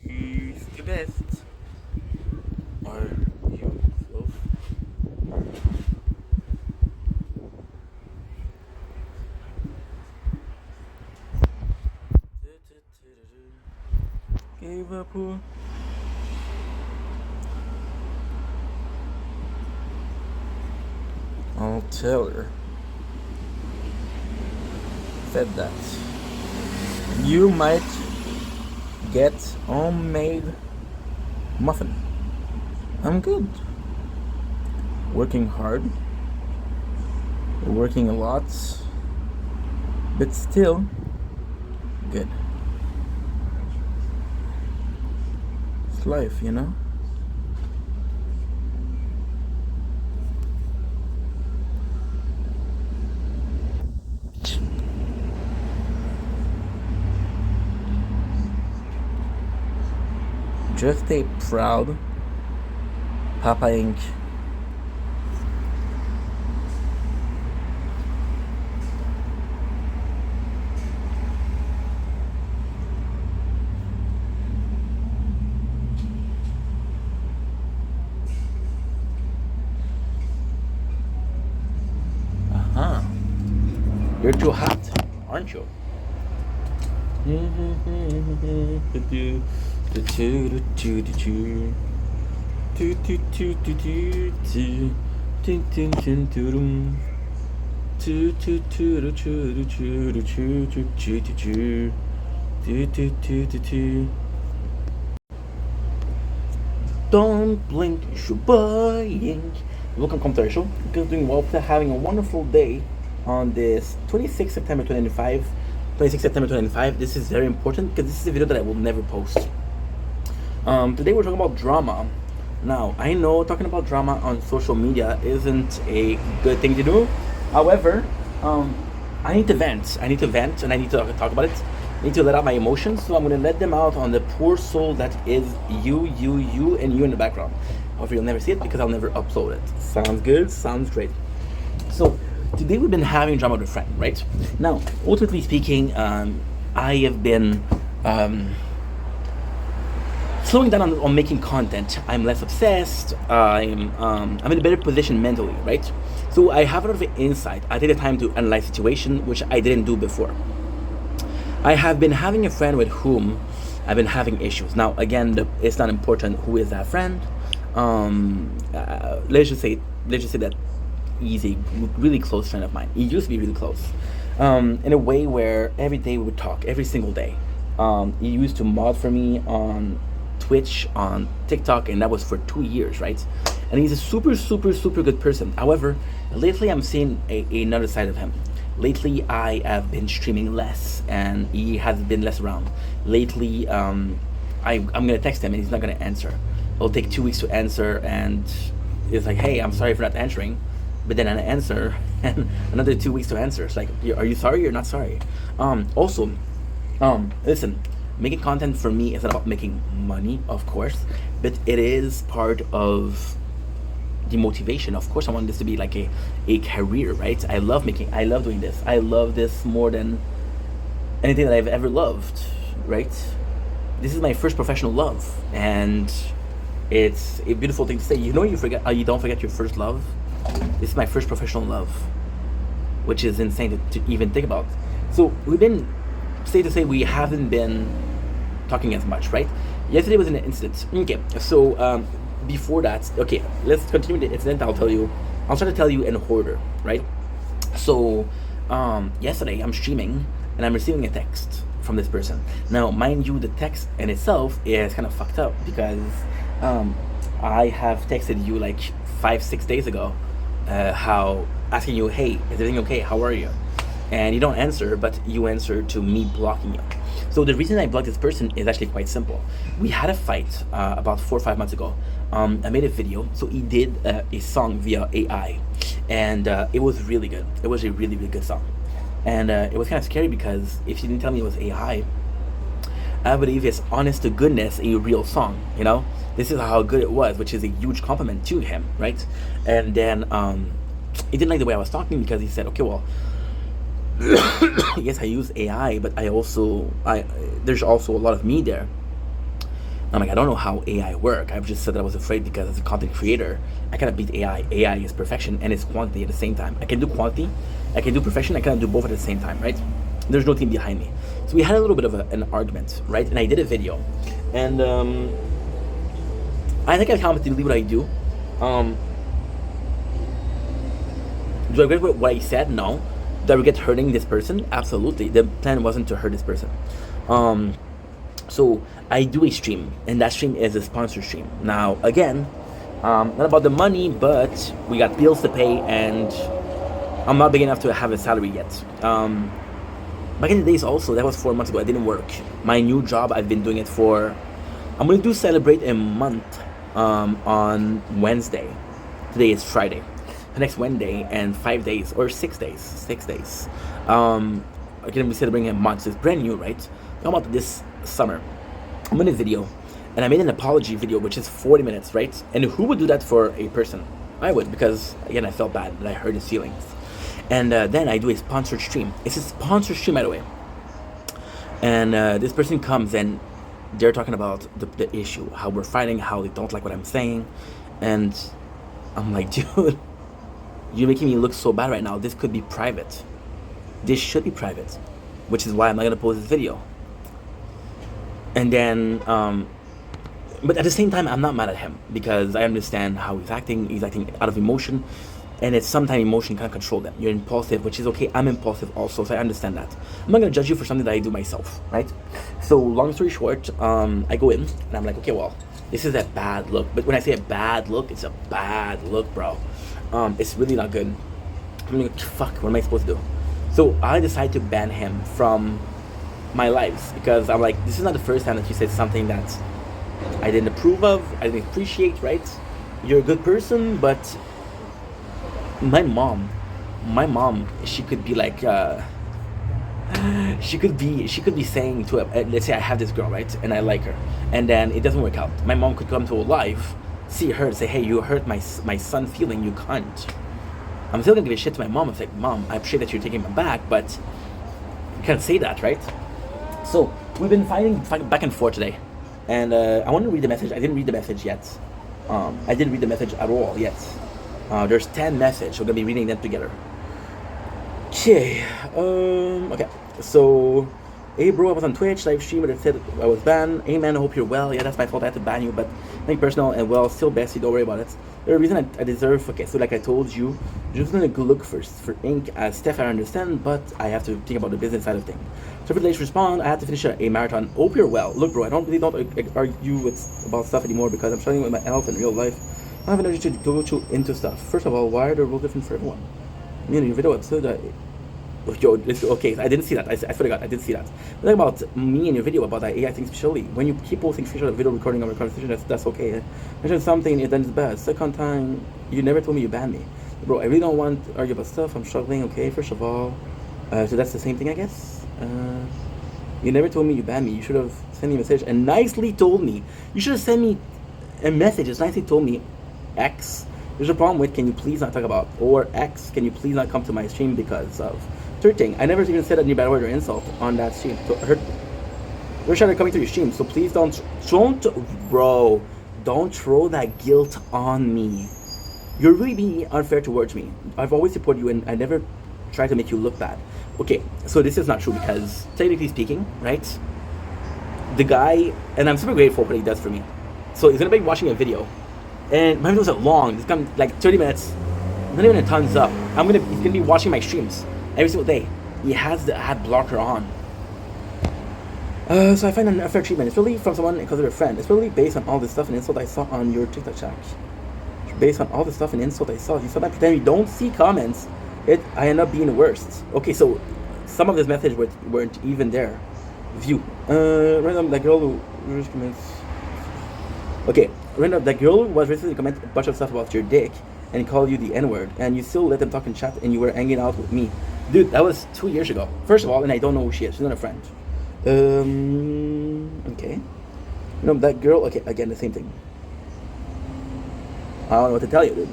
He's the best. Are you close? Gave up who? I'll tell her. Said that you might get homemade muffin. I'm good. Working hard. Working a lot. But still good. It's life, you know? Just a proud Papa Inc. You're too hot, aren't you? Don't blink, shubba-yink. Welcome, commercial. Because doing well, having a wonderful day on this 26th September 2025. 26th September 2025. This is very important because this is a video that I will never post. Today we're talking about drama. Now, I know talking about drama on social media isn't a good thing to do. However, I need to vent. I need to vent and I need to talk about it. I need to let out my emotions. So I'm going to let them out on the poor soul that is you, and you in the background. However, you'll never see it because I'll never upload it. Sounds good? Sounds great. So, today we've been having drama with a friend, right? Now, ultimately speaking, I have been slowing down on making content. I'm less obsessed. I'm in a better position mentally, right? So I have a lot of insight. I take the time to analyze the situation, which I didn't do before. I have been having a friend with whom I've been having issues. Now, again, it's not important who is that friend. Let's just say that he's a really close friend of mine. He used to be really close. In a way where every day we would talk, every single day. He used to mod for me on Twitch, on TikTok, and that was for 2 years, right? And he's a super good person. However, lately I'm seeing another side of him. Lately I have been streaming less and he has been less around. Lately I'm gonna text him and he's not gonna answer. It'll take 2 weeks to answer and it's like, hey, I'm sorry for not answering. But then I answer and another 2 weeks to answer. It's like, are you sorry or not sorry? Also, listen, making content for me is not about making money, of course, but it is part of the motivation. Of course, I want this to be like a career, right? I love doing this. I love this more than anything that I've ever loved, right? This is my first professional love, and it's a beautiful thing to say. You know, you don't forget your first love. This is my first professional love, which is insane to even think about. So we haven't been talking as much, right? Yesterday was an incident. Okay, so before that, okay, let's continue the incident. I'll try to tell you in order, right? So, yesterday I'm streaming and I'm receiving a text from this person. Now, mind you, the text in itself is kind of fucked up because I have texted you like 5-6 days ago, how asking you, hey, is everything okay? How are you? And you don't answer, but you answer to me blocking you. So the reason I blocked this person is actually quite simple. We had a fight about 4 or 5 months ago. I made a video, so he did a song via AI, and it was really good. It was a really, really good song, and it was kind of scary because if you didn't tell me it was AI, I believe it's honest to goodness a real song. You know, this is how good it was, which is a huge compliment to him, right? And then he didn't like the way I was talking because he said, okay, well. Yes, I use AI, but there's also a lot of me there. I'm like, I don't know how AI work. I've just said that I was afraid because as a content creator, I cannot beat AI. AI is perfection and it's quantity at the same time. I can do quantity, I can do perfection, I cannot do both at the same time, right? There's no team behind me. So we had a little bit of an argument, right? And I did a video. And I think I competently what I do. Do I agree with what I said? No. Do I regret hurting this person? Absolutely. The plan wasn't to hurt this person. So I do a stream, and that stream is a sponsored stream. Now, again, not about the money, but we got bills to pay, and I'm not big enough to have a salary yet. Back in the days also, that was 4 months ago, I didn't work. My new job, I've been doing it for, I'm going to celebrate a month on Wednesday. Today is Friday. The next Wednesday and 5 days or 6 days. 6 days. Again, we celebrating a month. So it's brand new, right? How about this summer? I'm in a video, and I made an apology video, which is 40 minutes, right? And who would do that for a person? I would, because again, I felt bad that I hurt his feelings. And then I do a sponsored stream. It's a sponsored stream, by the way. And this person comes and they're talking about the issue, how we're fighting, how they don't like what I'm saying, and I'm like, dude. You're making me look so bad right now. This could be private. This should be private, which is why I'm not gonna post this video. And then, but at the same time, I'm not mad at him because I understand how he's acting. He's acting out of emotion, and it's sometimes emotion can't control them. You're impulsive, which is okay. I'm impulsive also, so I understand that. I'm not gonna judge you for something that I do myself, right? So long story short, I go in and I'm like, okay, well, this is a bad look. But when I say a bad look, it's a bad look, bro. It's really not good. I'm like, fuck, what am I supposed to do? So I decided to ban him from my lives because I'm like, this is not the first time that you said something that I didn't approve of, I didn't appreciate, right? You're a good person, but my mom, she could be like, she could be saying to let's say I have this girl, right, and I like her, and then it doesn't work out. My mom could come to a live, see her, say, hey, you hurt my son feeling, you cunt. I'm still gonna give a shit to my mom. I'm like, Mom, I appreciate that you're taking me back, but you can't say that, right? So we've been fighting back and forth today, and I want to read the message. I didn't read the message yet. I didn't read the message at all yet. There's 10 messages. We're gonna be reading them together. Okay. Okay. So, hey bro, I was on Twitch live stream, but it said I was banned. Hey man, I hope you're well. Yeah, that's my fault. I had to ban you, but nothing personal and well. Still bestie. Don't worry about it. There's a reason I deserve. Okay, so like I told you, just gonna look for ink as Steph. I understand, but I have to think about the business side of things. So for today's respond, I had to finish a marathon. Hope you're well. Look, bro, I don't argue about stuff anymore because I'm struggling with my health in real life. I have energy to go into stuff. First of all, why are the rules different for everyone? You know, your video episode. Okay, I didn't see that. I forgot. I didn't see that. But about me and your video about that AI thing, especially when you keep posting screenshots of video recording of a conversation, that's okay. Mention something, then it's bad. Second time, you never told me you banned me, bro. I really don't want to argue about stuff. I'm struggling. Okay, first of all, so that's the same thing, I guess. You never told me you banned me. You should have sent me a message and nicely told me. You should have sent me a message. Just nicely told me, X. There's a problem with. Can you please not talk about or X? Can you please not come to my stream because of. Third thing, I never even said any bad word or insult on that stream. So we're trying to coming to your stream, so please don't throw that guilt on me. You're really being unfair towards me. I've always supported you, and I never try to make you look bad. Okay, so this is not true because technically speaking, right? the guy, and I'm super grateful for what he does for me. So he's gonna be watching a video, and my videos are long. It's come like 30 minutes, not even a thumbs up. He's gonna be watching my streams every single day. He has the ad blocker on. So I find an unfair treatment. It's really from someone because of a friend. It's really based on all this stuff and insult I saw on your TikTok chat. Based on all the stuff and insult I saw. You sometimes pretend you don't see comments. I end up being the worst. Okay, so some of this message weren't even there. View. Random, that girl who comments. Okay, random, that girl was recently comment a bunch of stuff about your dick and called you the N-word, and you still let them talk in chat and you were hanging out with me. Dude, that was 2 years ago. First of all, and I don't know who she is. She's not a friend. Okay. No, that girl, okay, again, the same thing. I don't know what to tell you, dude.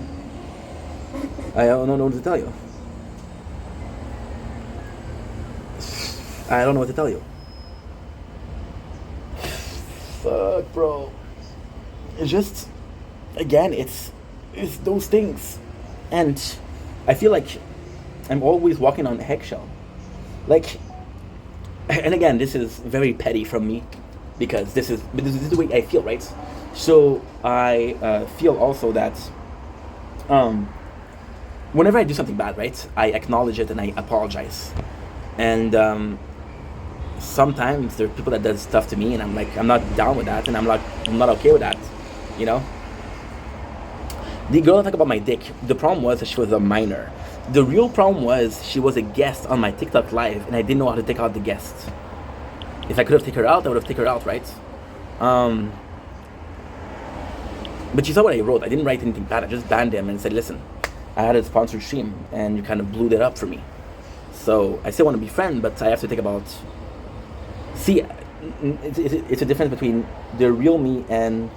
I don't know what to tell you. I don't know what to tell you. Fuck, bro. It's just, again, it's those things. And I feel like I'm always walking on eggshell. Like, and again, this is very petty from me, because this is the way I feel, right? So I feel also that whenever I do something bad, right, I acknowledge it and I apologize. And sometimes there are people that does stuff to me, and I'm like, I'm not down with that, and I'm not okay with that, you know. The girl that talked about my dick, the problem was that she was a minor. The real problem was she was a guest on my TikTok live, and I didn't know how to take out the guest. If I could have taken her out, I would have taken her out, right? But you saw what I wrote. I didn't write anything bad. I just banned him and said, listen, I had a sponsored stream, and you kind of blew that up for me. So I still want to be friends, but I have to think about... See, it's a difference between the real me and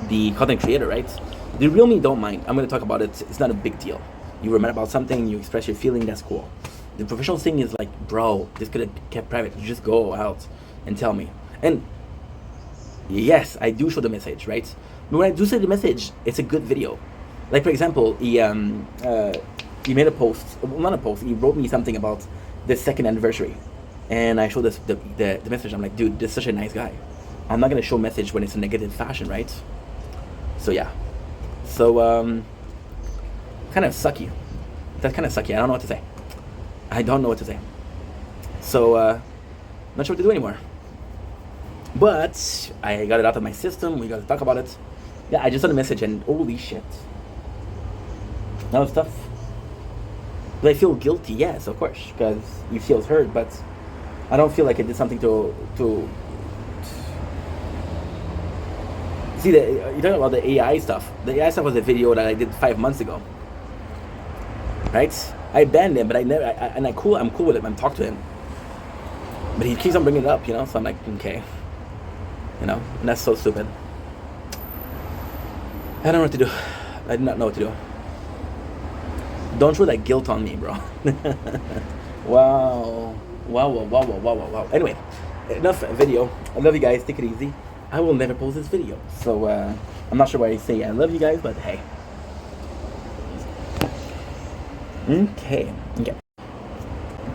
the content creator, right? The real me don't mind. I'm going to talk about it. It's not a big deal. You were mad about something, you express your feeling, that's cool. The professional thing is like, bro, this could have kept private. You just go out and tell me. And yes, I do show the message, right? But when I do say the message, it's a good video. Like, for example, he made a post, well, not a post, he wrote me something about the 2nd anniversary. And I showed this, the message. I'm like, dude, this is such a nice guy. I'm not going to show message when it's a negative fashion, right? So yeah. So, kind of sucky. That's kind of sucky. I don't know what to say. I don't know what to say. So, not sure what to do anymore. But I got it out of my system. We got to talk about it. Yeah, I just sent a message and holy shit. That was tough. Do I feel guilty? Yes, of course, because you feel hurt, but I don't feel like I did something to see, you're talking about the AI stuff. The AI stuff was a video that I did 5 months ago. Right? I banned him, but I'm cool with him. I'm talking to him. But he keeps on bringing it up, you know? So I'm like, okay. You know? And that's so stupid. I don't know what to do. I do not know what to do. Don't throw that guilt on me, bro. Wow. Anyway, enough video. I love you guys. Take it easy. I will never post this video. So, I'm not sure why I say I love you guys, but hey. Okay.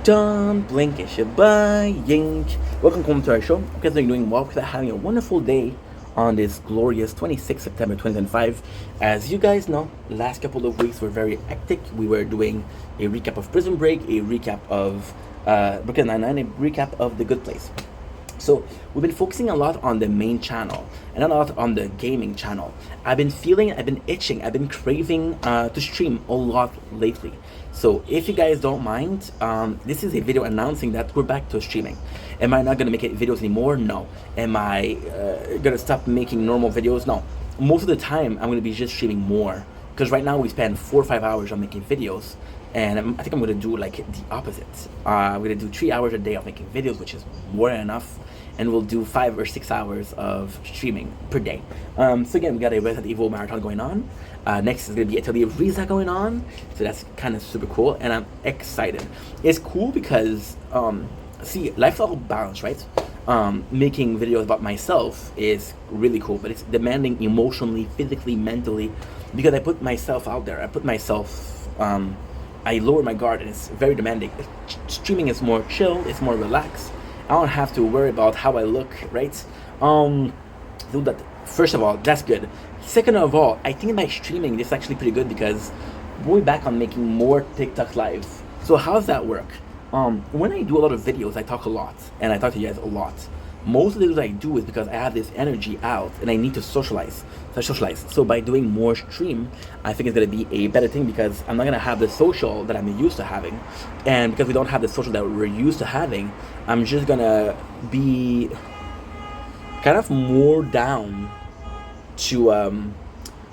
Don't blinkish buying. Welcome home to our show. Hope you guys are doing well. Because having a wonderful day on this glorious 26th September 2025. As you guys know, last couple of weeks were very hectic. We were doing a recap of Prison Break, a recap of Brooklyn Nine-Nine, a recap of The Good Place. So we've been focusing a lot on the main channel and a lot on the gaming channel. I've been itching, I've been craving to stream a lot lately. So if you guys don't mind, this is a video announcing that we're back to streaming. Am I not gonna make videos anymore? No. Am I gonna stop making normal videos? No. Most of the time, I'm gonna be just streaming more. Because right now we spend 4 or 5 hours on making videos. And I think I'm gonna do like the opposite. We're gonna do 3 hours a day of making videos, which is more than enough. And we'll do 5 or 6 hours of streaming per day. So again, we got a Resident Evil marathon going on. Next is gonna be Atelier Riza going on. So that's kind of super cool, and I'm excited. It's cool because, see, life's all balance, right? Making videos about myself is really cool, but it's demanding emotionally, physically, mentally, because I put myself out there. I put myself, I lower my guard, and it's very demanding. Streaming is more chill, it's more relaxed. don't have to worry about how I look, right? So that, first of all, that's good. Second of all, I think in my streaming this is actually pretty good because going back on making more TikTok live. So how does that work? When I do a lot of videos, I talk a lot, and I talk to you guys a lot. Most of the videos I do is because I have this energy out, and I need to socialize. So by doing more stream, I think it's gonna be a better thing because I'm not gonna have the social that I'm used to having, and because we don't have the social that we're used to having, I'm just gonna be kind of more down to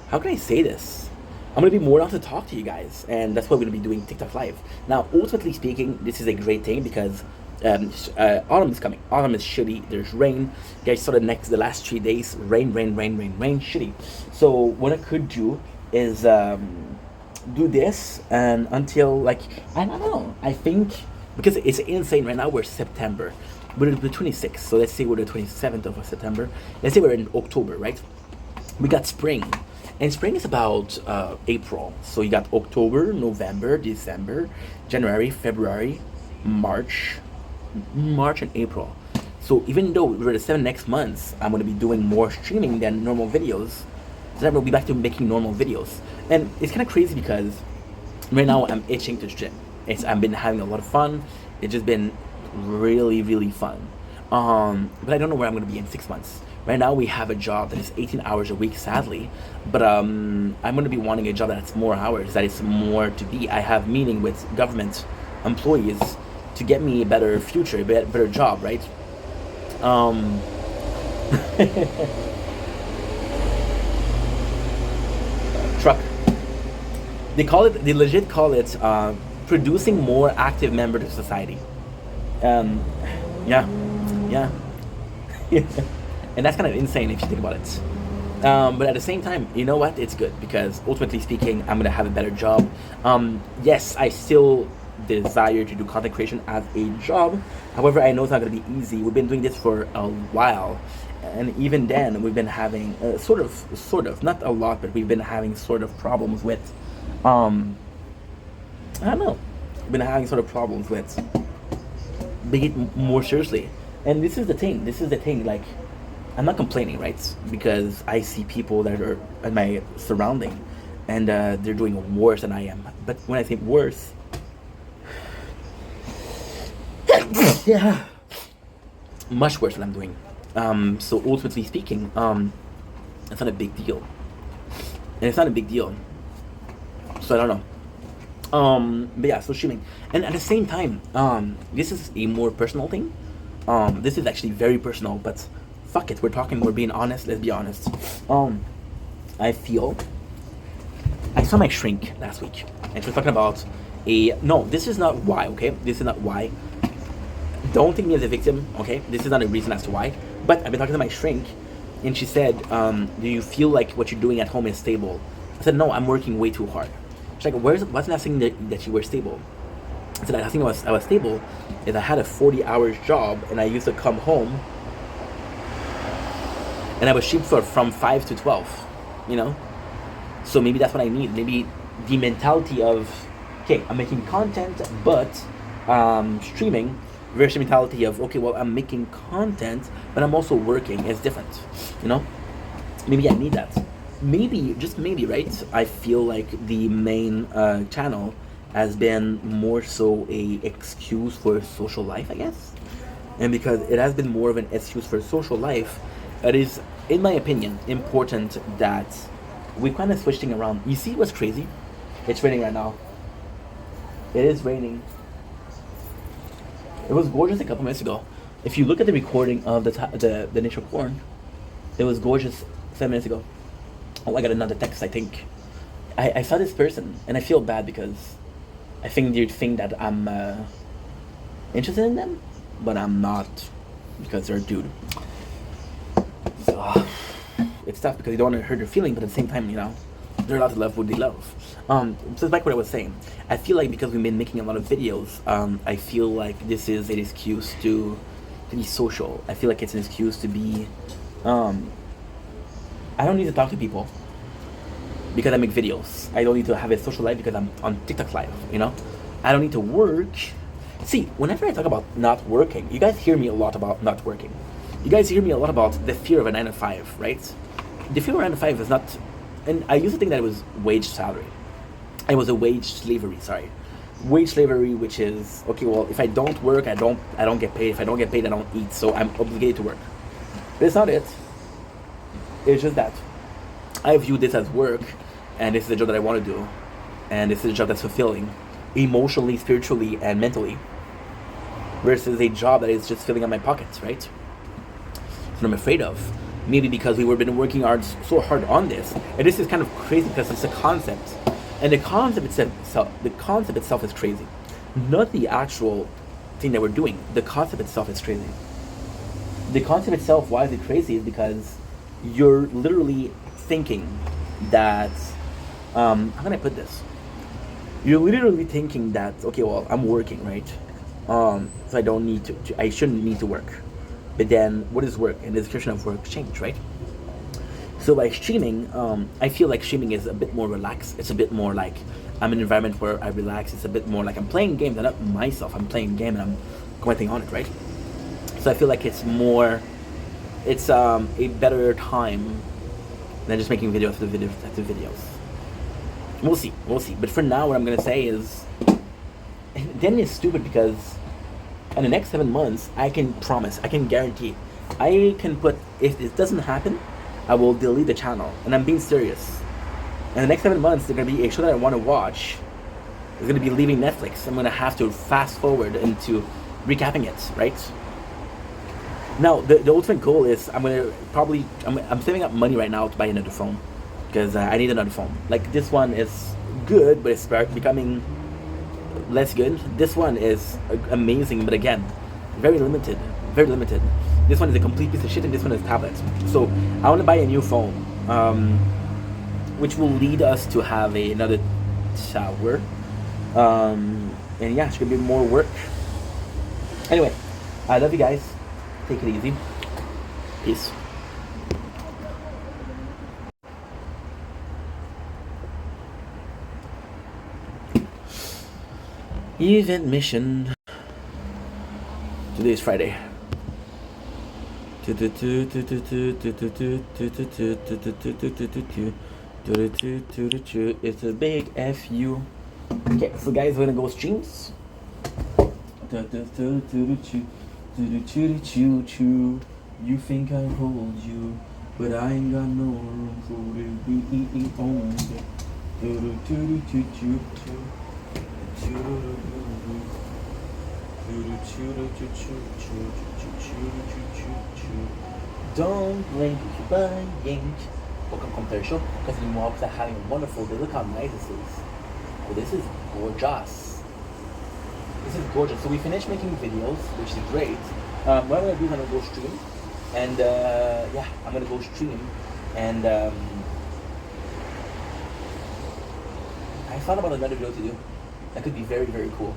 how can I say this? I'm gonna be more down to talk to you guys, and that's why we're gonna be doing TikTok live. Now, ultimately speaking, this is a great thing because autumn is coming. Autumn is shitty. There's rain. You guys saw the last 3 days, rain, shitty. So what I could do is do this and until like I don't know. I think because it's insane right now. We're September. We're the 26th. So let's say we're the 27th of September. Let's say we're in October, right? We got spring. And spring is about April. So you got October, November, December, January, February, March, and April. So even though we're the 7 next months, I'm going to be doing more streaming than normal videos. Then I'm going to be back to making normal videos. And it's kind of crazy because right now I'm itching to stream. I've been having a lot of fun. It's just been really, really fun. But I don't know where I'm going to be in 6 months. Right now we have a job that is 18 hours a week, sadly, but I'm going to be wanting a job that's more hours, that is more to be. I have meeting with government employees to get me a better future, a better job, right? Truck. They legit call it producing more active members of society. Yeah. And that's kind of insane if you think about it. But at the same time, you know what? It's good because ultimately speaking, I'm gonna have a better job. Yes, I still desire to do content creation as a job. However, I know it's not gonna be easy. We've been doing this for a while, and even then, we've been having sort of, not a lot, but we've been having sort of problems with. I don't know. We've been having sort of problems with. Take it more seriously, and this is the thing. Like. I'm not complaining, right? Because I see people that are in my surrounding, and they're doing worse than I am. But when I say worse, yeah, much worse than I'm doing. So ultimately speaking, it's not a big deal, and it's not a big deal. So I don't know. But yeah, so streaming, and at the same time, this is a more personal thing. This is actually very personal, but. Fuck it, we're being honest, let's be honest. I saw my shrink last week, and she was talking about no, this is not why, okay? This is not why. Don't take me as a victim, okay? This is not a reason as to why. But I've been talking to my shrink, and she said, do you feel like what you're doing at home is stable? I said, no, I'm working way too hard. She's like, what's the last thing that you were stable? I said, the last thing I was stable is I had a 40 hours job, and I used to come home and I was stream from 5 to 12, you know? So maybe that's what I need. Maybe the mentality of, okay, I'm making content, but streaming, versus the mentality of, okay, well, I'm making content, but I'm also working. It's different, you know? Maybe I need that. Maybe, just maybe, right? I feel like the main channel has been more so a excuse for social life, I guess. And because it has been more of an excuse for social life, it is, in my opinion, important that we kind of switch things around. You see what's crazy? It's raining right now. It is raining. It was gorgeous a couple minutes ago. If you look at the recording of the initial corn, it was gorgeous 7 minutes ago. Oh, I got another text, I think. I saw this person, and I feel bad because I think they'd think that I'm interested in them, but I'm not because they're a dude. So, it's tough because you don't want to hurt their feeling, but at the same time, you know, they're allowed to love what they love. So it's like what I was saying. I feel like because we've been making a lot of videos, I feel like this is an excuse to be social. I feel like it's an excuse to be. I don't need to talk to people because I make videos. I don't need to have a social life because I'm on TikTok live. You know, I don't need to work See, whenever I talk about not working, you guys hear me a lot about not working. You guys hear me a lot about the fear of a 9 to 5, right? The fear of a 9 to 5 is not, and I used to think that it was wage salary. It was a wage slavery, sorry. Wage slavery, which is, okay, well, if I don't work, I don't get paid. If I don't get paid, I don't eat, so I'm obligated to work. But it's not it. It's just that I view this as work, and this is a job that I want to do, and this is a job that's fulfilling, emotionally, spiritually, and mentally, versus a job that is just filling up my pockets, right? That's what I'm afraid of. Maybe because we've been working so hard on this, and this is kind of crazy because it's a concept, and the concept itself is crazy, not the actual thing that we're doing. The concept itself is crazy. The concept itself, why is it crazy? Is because you're literally thinking that, how can I put this? You're literally thinking that, okay, well, I'm working, right? So I don't need I shouldn't need to work. But then, what is work? And the description of work change, right? So by streaming, I feel like streaming is a bit more relaxed. It's a bit more like I'm in an environment where I relax. It's a bit more like I'm playing games, and not myself. I'm playing a game and I'm commenting on it, right? So I feel like it's a better time than just making videos after videos. We'll see. But for now, what I'm gonna say is, then it's stupid because in the next 7 months, I can promise, I can guarantee, I can put, if it doesn't happen, I will delete the channel, and I'm being serious. In the next 7 months, there's gonna be a show that I want to watch. It's gonna be leaving Netflix. I'm gonna have to fast forward into recapping it, right? Now, the ultimate goal is I'm saving up money right now to buy another phone, because I need another phone. Like, this one is good, but it's becoming less good. This one is amazing, but again, very limited. This one is a complete piece of shit, and this one is a tablet. So I want to buy a new phone, which will lead us to have another shower, and yeah, it's gonna be more work. Anyway, I love you guys. Take it easy. Peace. Event mission. Today is Friday. It's a big FU. Okay, so guys, we're gonna go streams. You think I hold you, but I ain't got no room for Don't blink, buying. Welcome to the show. Continue more because having a wonderful day. Look how nice this is. Oh, this is gorgeous. So we finished making videos, which is great. What I'm gonna do is I'm gonna go stream, and yeah, I'm gonna go stream, and I thought about another video to do. That could be very, very cool.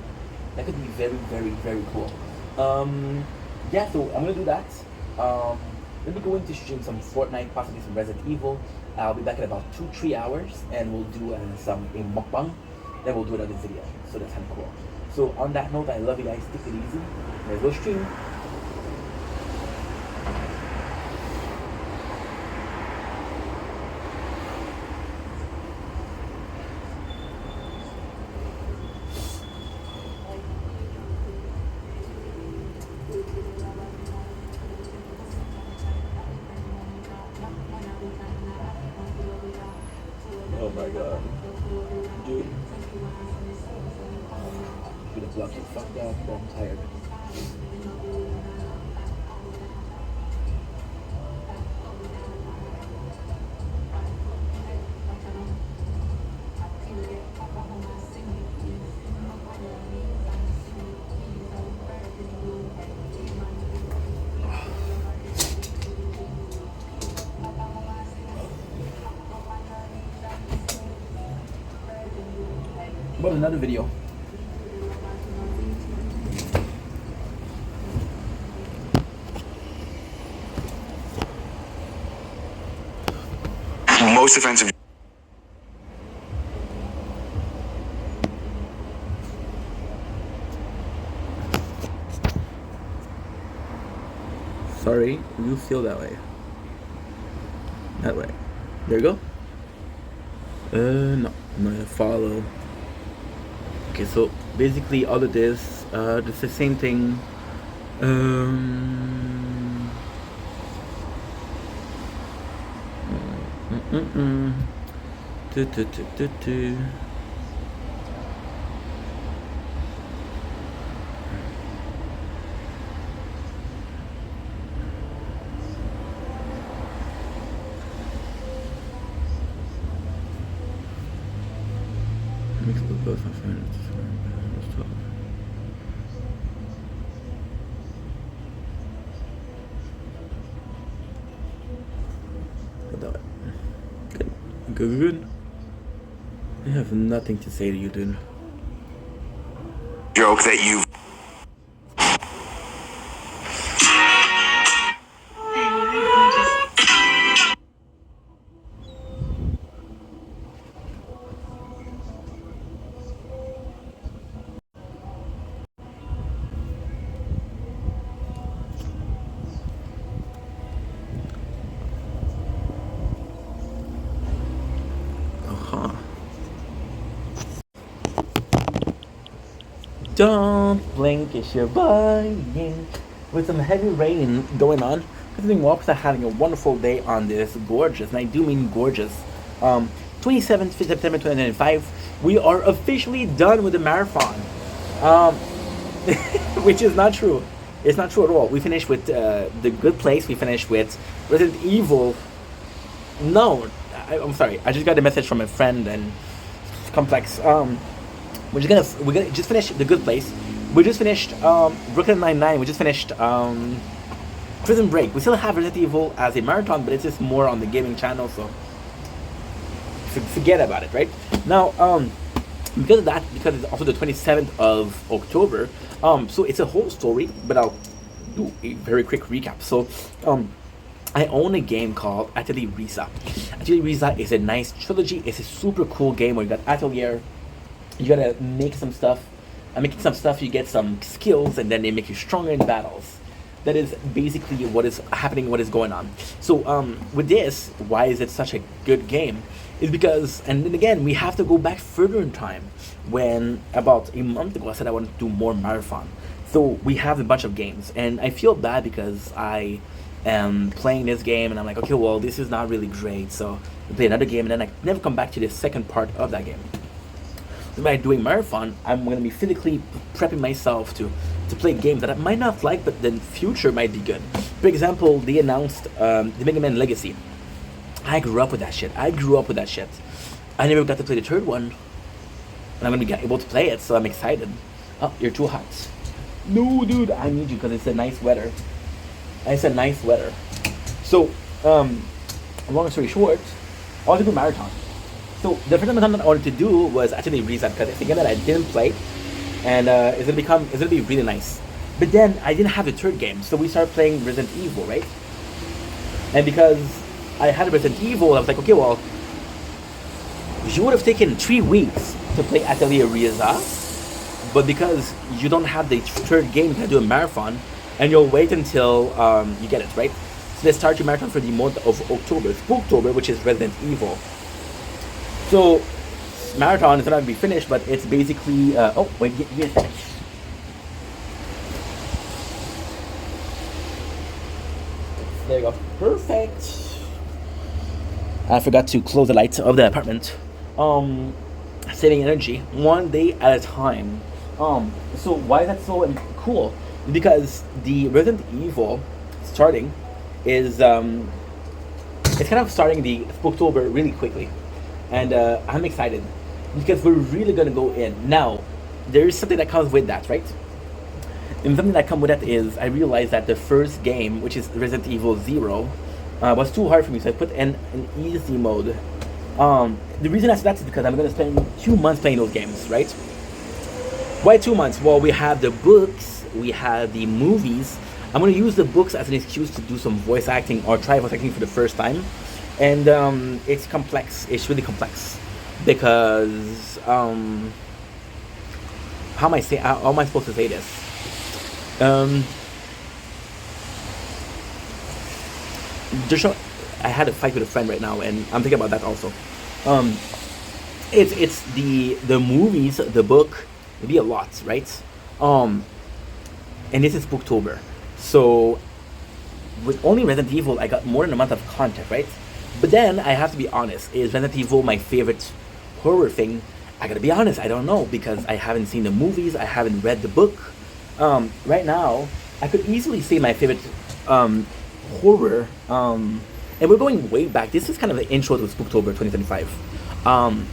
That could be very, very, very cool. Yeah, so I'm gonna do that. Let me go into stream some Fortnite, possibly some Resident Evil. I'll be back in about 2-3 hours, and we'll do a mukbang. Then we'll do another video. So that's kind of cool. So on that note, I love you guys. Take it easy. Let's go stream. Oh my god. Dude. Should have blocked it. Fuck that. I'm tired. What about another video? Most offensive. Sorry, you feel that way. That way. There you go. No, I'm gonna follow. Okay, so basically all of this, it's the same thing. Um, mm, mm, mm. Tu, tu, tu, tu, tu. Mix of both my friends. Good. Good. I have nothing to say to you, dude. Joke that you. Don't blink, it's your buying. With some heavy rain going on, visiting Walks are having a wonderful day on this gorgeous, and I do mean gorgeous, 27th September 2095. We are officially done with the marathon, which is not true. It's not true at all. We finished with The Good Place. We finished with Resident Evil. No, I'm sorry. I just got a message from a friend and it's complex. We're gonna just finish The Good Place. We just finished Brooklyn Nine-Nine. We just finished Prison Break. We still have Resident Evil as a marathon, but it's just more on the gaming channel, so forget about it, right? Now, because of that, because it's also the 27th of October, so it's a whole story, but I'll do a very quick recap. So, I own a game called Atelier Ryza. Atelier Ryza is a nice trilogy. It's a super cool game where you got Atelier. You gotta make some stuff. Making some stuff, you get some skills, and then they make you stronger in battles. That is basically what is happening, what is going on. So, with this, why is it such a good game? Is because, and then again, we have to go back further in time. When about a month ago, I said I wanted to do more marathon. So we have a bunch of games, and I feel bad because I am playing this game, and I'm like, okay, well, this is not really great. So I play another game, and then I never come back to the second part of that game. By doing marathon, I'm going to be physically prepping myself to play games that I might not like, but the future might be good. For example, they announced the Mega Man Legacy. I grew up with that shit. I I never got to play the third one, and I'm going to be able to play it, so I'm excited. Oh, you're too hot. No, dude, I need you because it's a nice weather. So, long story short, I want to do marathon. So the first marathon that I wanted to do was actually Ryza because it's a game that I didn't play, and it's gonna be really nice. But then I didn't have the third game, so we started playing Resident Evil, right? And because I had Resident Evil, I was like, okay, well, you would have taken 3 weeks to play Atelier Ryza, but because you don't have the third game, you can do a marathon, and you'll wait until you get it, right? So they start your marathon for the month of October, Spooktober, which is Resident Evil. So, marathon is not going to be finished, but it's basically, oh, wait, give me a second. There you go. Perfect. I forgot to close the lights of the apartment. Saving energy, one day at a time. So why is that so cool? Because the Resident Evil starting is, it's kind of starting the Spooktober really quickly. And I'm excited because we're really gonna go in. Now, there is something that comes with that, right? And something that comes with that is I realized that the first game, which is Resident Evil 0, was too hard for me, so I put in an easy mode. The reason I said that is because I'm gonna spend 2 months playing those games, right? Why 2 months? Well, we have the books, we have the movies. I'm gonna use the books as an excuse to do some voice acting or try voice acting for the first time. And it's complex. It's really complex because how am I supposed to say this? there's no, I had a fight with a friend right now, and I'm thinking about that also. Um, it's the movies, the book, maybe a lot, right? Um, and this is Booktober, so with only Resident Evil, I got more than a month of content, right? But then I have to be honest: is Resident Evil my favorite horror thing? I gotta be honest, I don't know because I haven't seen the movies, I haven't read the book. Right now, I could easily say my favorite um, horror, and we're going way back. This is kind of the intro to Spooktober 2025. Um,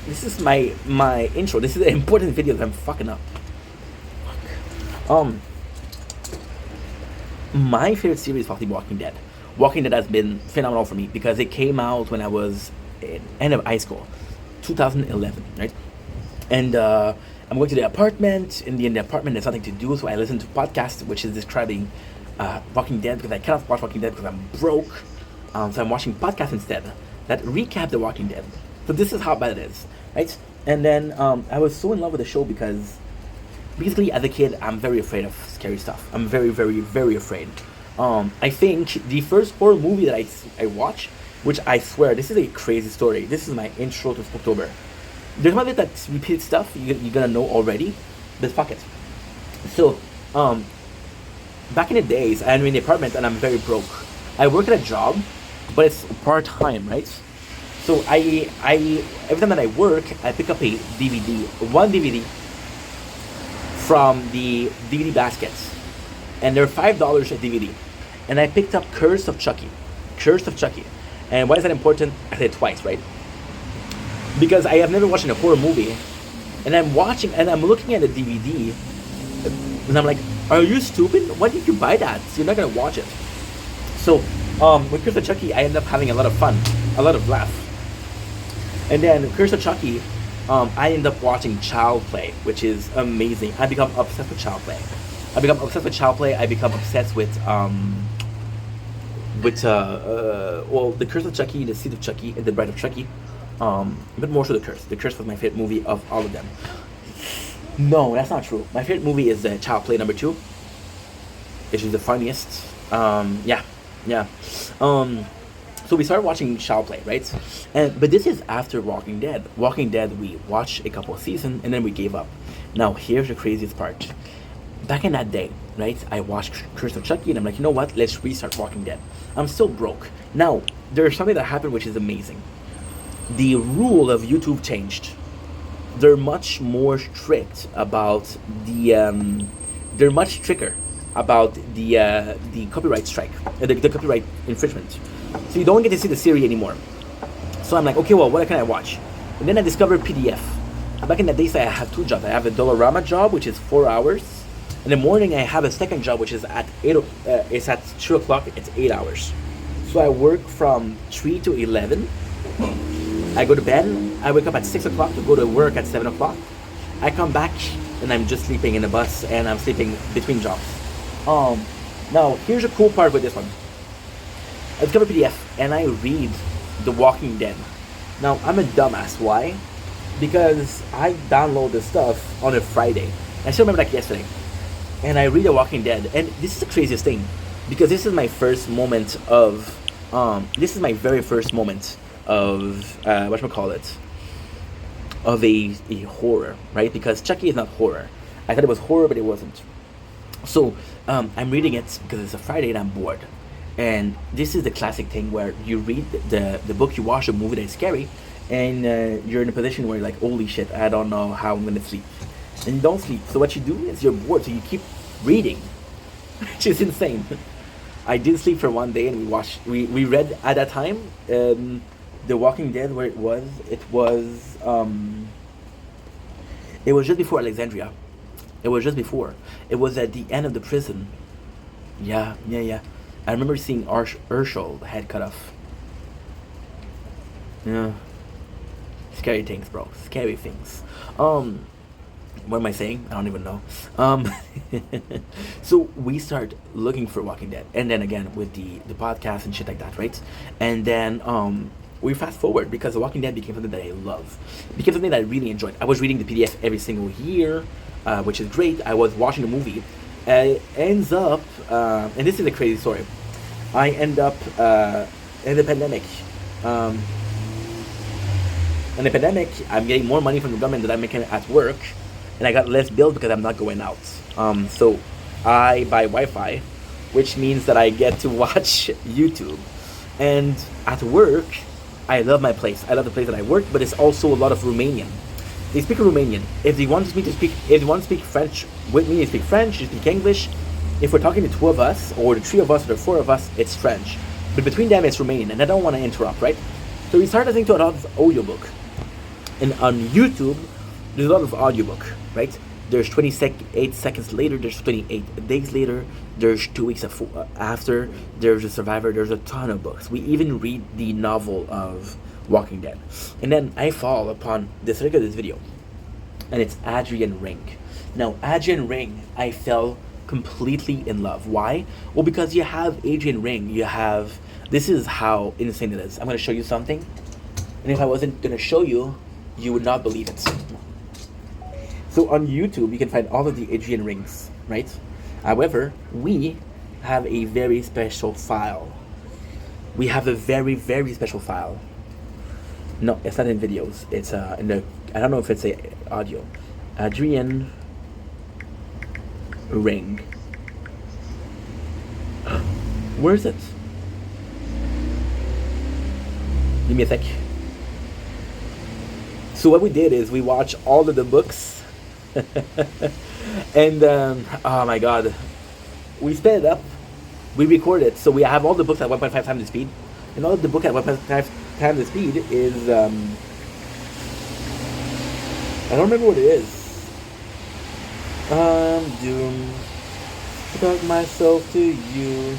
this is my intro. This is an important video that I'm fucking up. Um, my favorite series is probably Walking Dead. Walking Dead has been phenomenal for me because it came out when I was in end of high school, 2011, right? And I'm going to the apartment. In the apartment, there's nothing to do, so I listen to podcasts, which is describing Walking Dead because I cannot watch Walking Dead because I'm broke. So I'm watching podcasts instead that recap The Walking Dead. So this is how bad it is, right? And then I was so in love with the show because basically as a kid, I'm very afraid of scary stuff. I'm very, very, very afraid. I think the first horror movie that I watched, which I swear, this is a crazy story. This is my intro to Spooktober. There's one bit that's repeated stuff you're gonna know already, but fuck it. So, back in the days, I'm in the apartment and I'm very broke. I work at a job, but it's part-time, right? So I every time that I work, I pick up a DVD, one DVD from the DVD baskets, and they're $5 a DVD. And I picked up Curse of Chucky. Curse of Chucky. And why is that important? I said it twice, right? Because I have never watched a horror movie, and I'm watching and I'm looking at the DVD, and I'm like, "Are you stupid? Why did you buy that? You're not gonna watch it." So, with Curse of Chucky, I ended up having a lot of fun, a lot of laugh. And then Curse of Chucky, I end up watching Child Play, which is amazing. I become obsessed with Child Play. I become obsessed with Child Play. I become obsessed with well, the Curse of Chucky, the Seed of Chucky, and the Bride of Chucky. But more so the Curse. The Curse was my favorite movie of all of them. No, that's not true. My favorite movie is Child Play number 2. Which is the funniest. Yeah. So we started watching Child Play, right? But this is after Walking Dead. Walking Dead, we watched a couple of seasons and then we gave up. Now here's the craziest part. Back in that day, right? I watched Curse of Chucky and I'm like, you know what? Let's restart Walking Dead. I'm still broke. Now, there's something that happened which is amazing. The rule of YouTube changed. They're much more strict about they're much stricter about the copyright strike, the copyright infringement. So you don't get to see the series anymore. So I'm like, okay, well, what can I watch? And then I discovered PDF. Back in the days, I have 2 jobs. I have a Dollarama job, which is 4 hours. In the morning, I have a second job, which is at 8. It's at 2 o'clock. It's 8 hours. So I work from 3 to 11. I go to bed. I wake up at 6 o'clock to go to work at 7 o'clock. I come back and I'm just sleeping in the bus and I'm sleeping between jobs. Now here's a cool part with this one. I discover PDF and I read The Walking Dead. Now I'm a dumbass. Why? Because I download the stuff on a Friday. I still remember like yesterday. And I read The Walking Dead, and this is the craziest thing, because this is my first moment of, this is my very first moment of, whatchamacallit, of a horror, right? Because Chucky is not horror. I thought it was horror, but it wasn't. So, I'm reading it because it's a Friday and I'm bored. And this is the classic thing where you read the book, you watch a movie that's scary, and you're in a position where you're like, holy shit, I don't know how I'm gonna sleep. And you don't sleep. So what you do is you're bored, so you keep reading, which is insane. I did sleep for one day, and we read at that time, The Walking Dead, where it was just before Alexandria. It was just before. It was at the end of the prison. Yeah. I remember seeing Urshel, the head cut off. Yeah. Scary things, bro. Scary things. What am I saying? I don't even know. So we start looking for Walking Dead, and then again with the podcast and shit like that, right? And then we fast forward because The Walking Dead became something that I love. It became something that I really enjoyed. I was reading the PDF every single year, which is great. I was watching the movie. Ends up, and this is a crazy story. I end up in the pandemic. Um, in the pandemic, I'm getting more money from the government that I'm making at work, and I got less bills because I'm not going out. So I buy Wi-Fi, which means that I get to watch YouTube. And at work, I love my place. I love the place that I work, but it's also a lot of Romanian. They speak Romanian. If they want to speak French with me, they speak French. They speak English. If we're talking to two of us, or the three of us, or the four of us, it's French. But between them, it's Romanian, and I don't want to interrupt, right? So we started listening to a lot of audiobook. And on YouTube, there's a lot of audiobook, right? There's 28 seconds later, there's 28 days later, there's 2 weeks after, there's a Survivor, there's a ton of books. We even read the novel of Walking Dead. And then I fall upon this, look at this video, and it's Adrian Ring. Now, Adrian Ring, I fell completely in love. Why? Well, because you have Adrian Ring, this is how insane it is. I'm going to show you something, and if I wasn't going to show you, you would not believe it. So on YouTube, you can find all of the Adrian Rings, right? However, we have a very special file. We have a very, very special file. No, it's not in videos. It's in the, I don't know if it's a audio. Adrian Ring. Where is it? Give me a sec. So what we did is we watched all of the books. And oh my god, we sped it up, we recorded, so we have all the books at 1.5 times the speed, and all of the book at 1.5 times the speed is I don't remember what it is. I'm doomed to talk myself to you.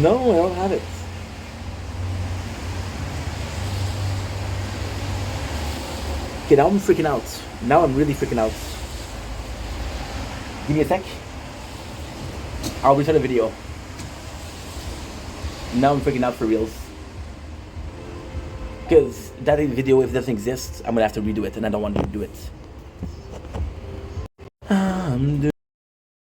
No, I don't have it. Okay, now I'm freaking out. Now I'm really freaking out. Give me a sec. I'll return the video. Now I'm freaking out for reals. Because that video, if it doesn't exist, I'm gonna have to redo it, and I don't want to do it.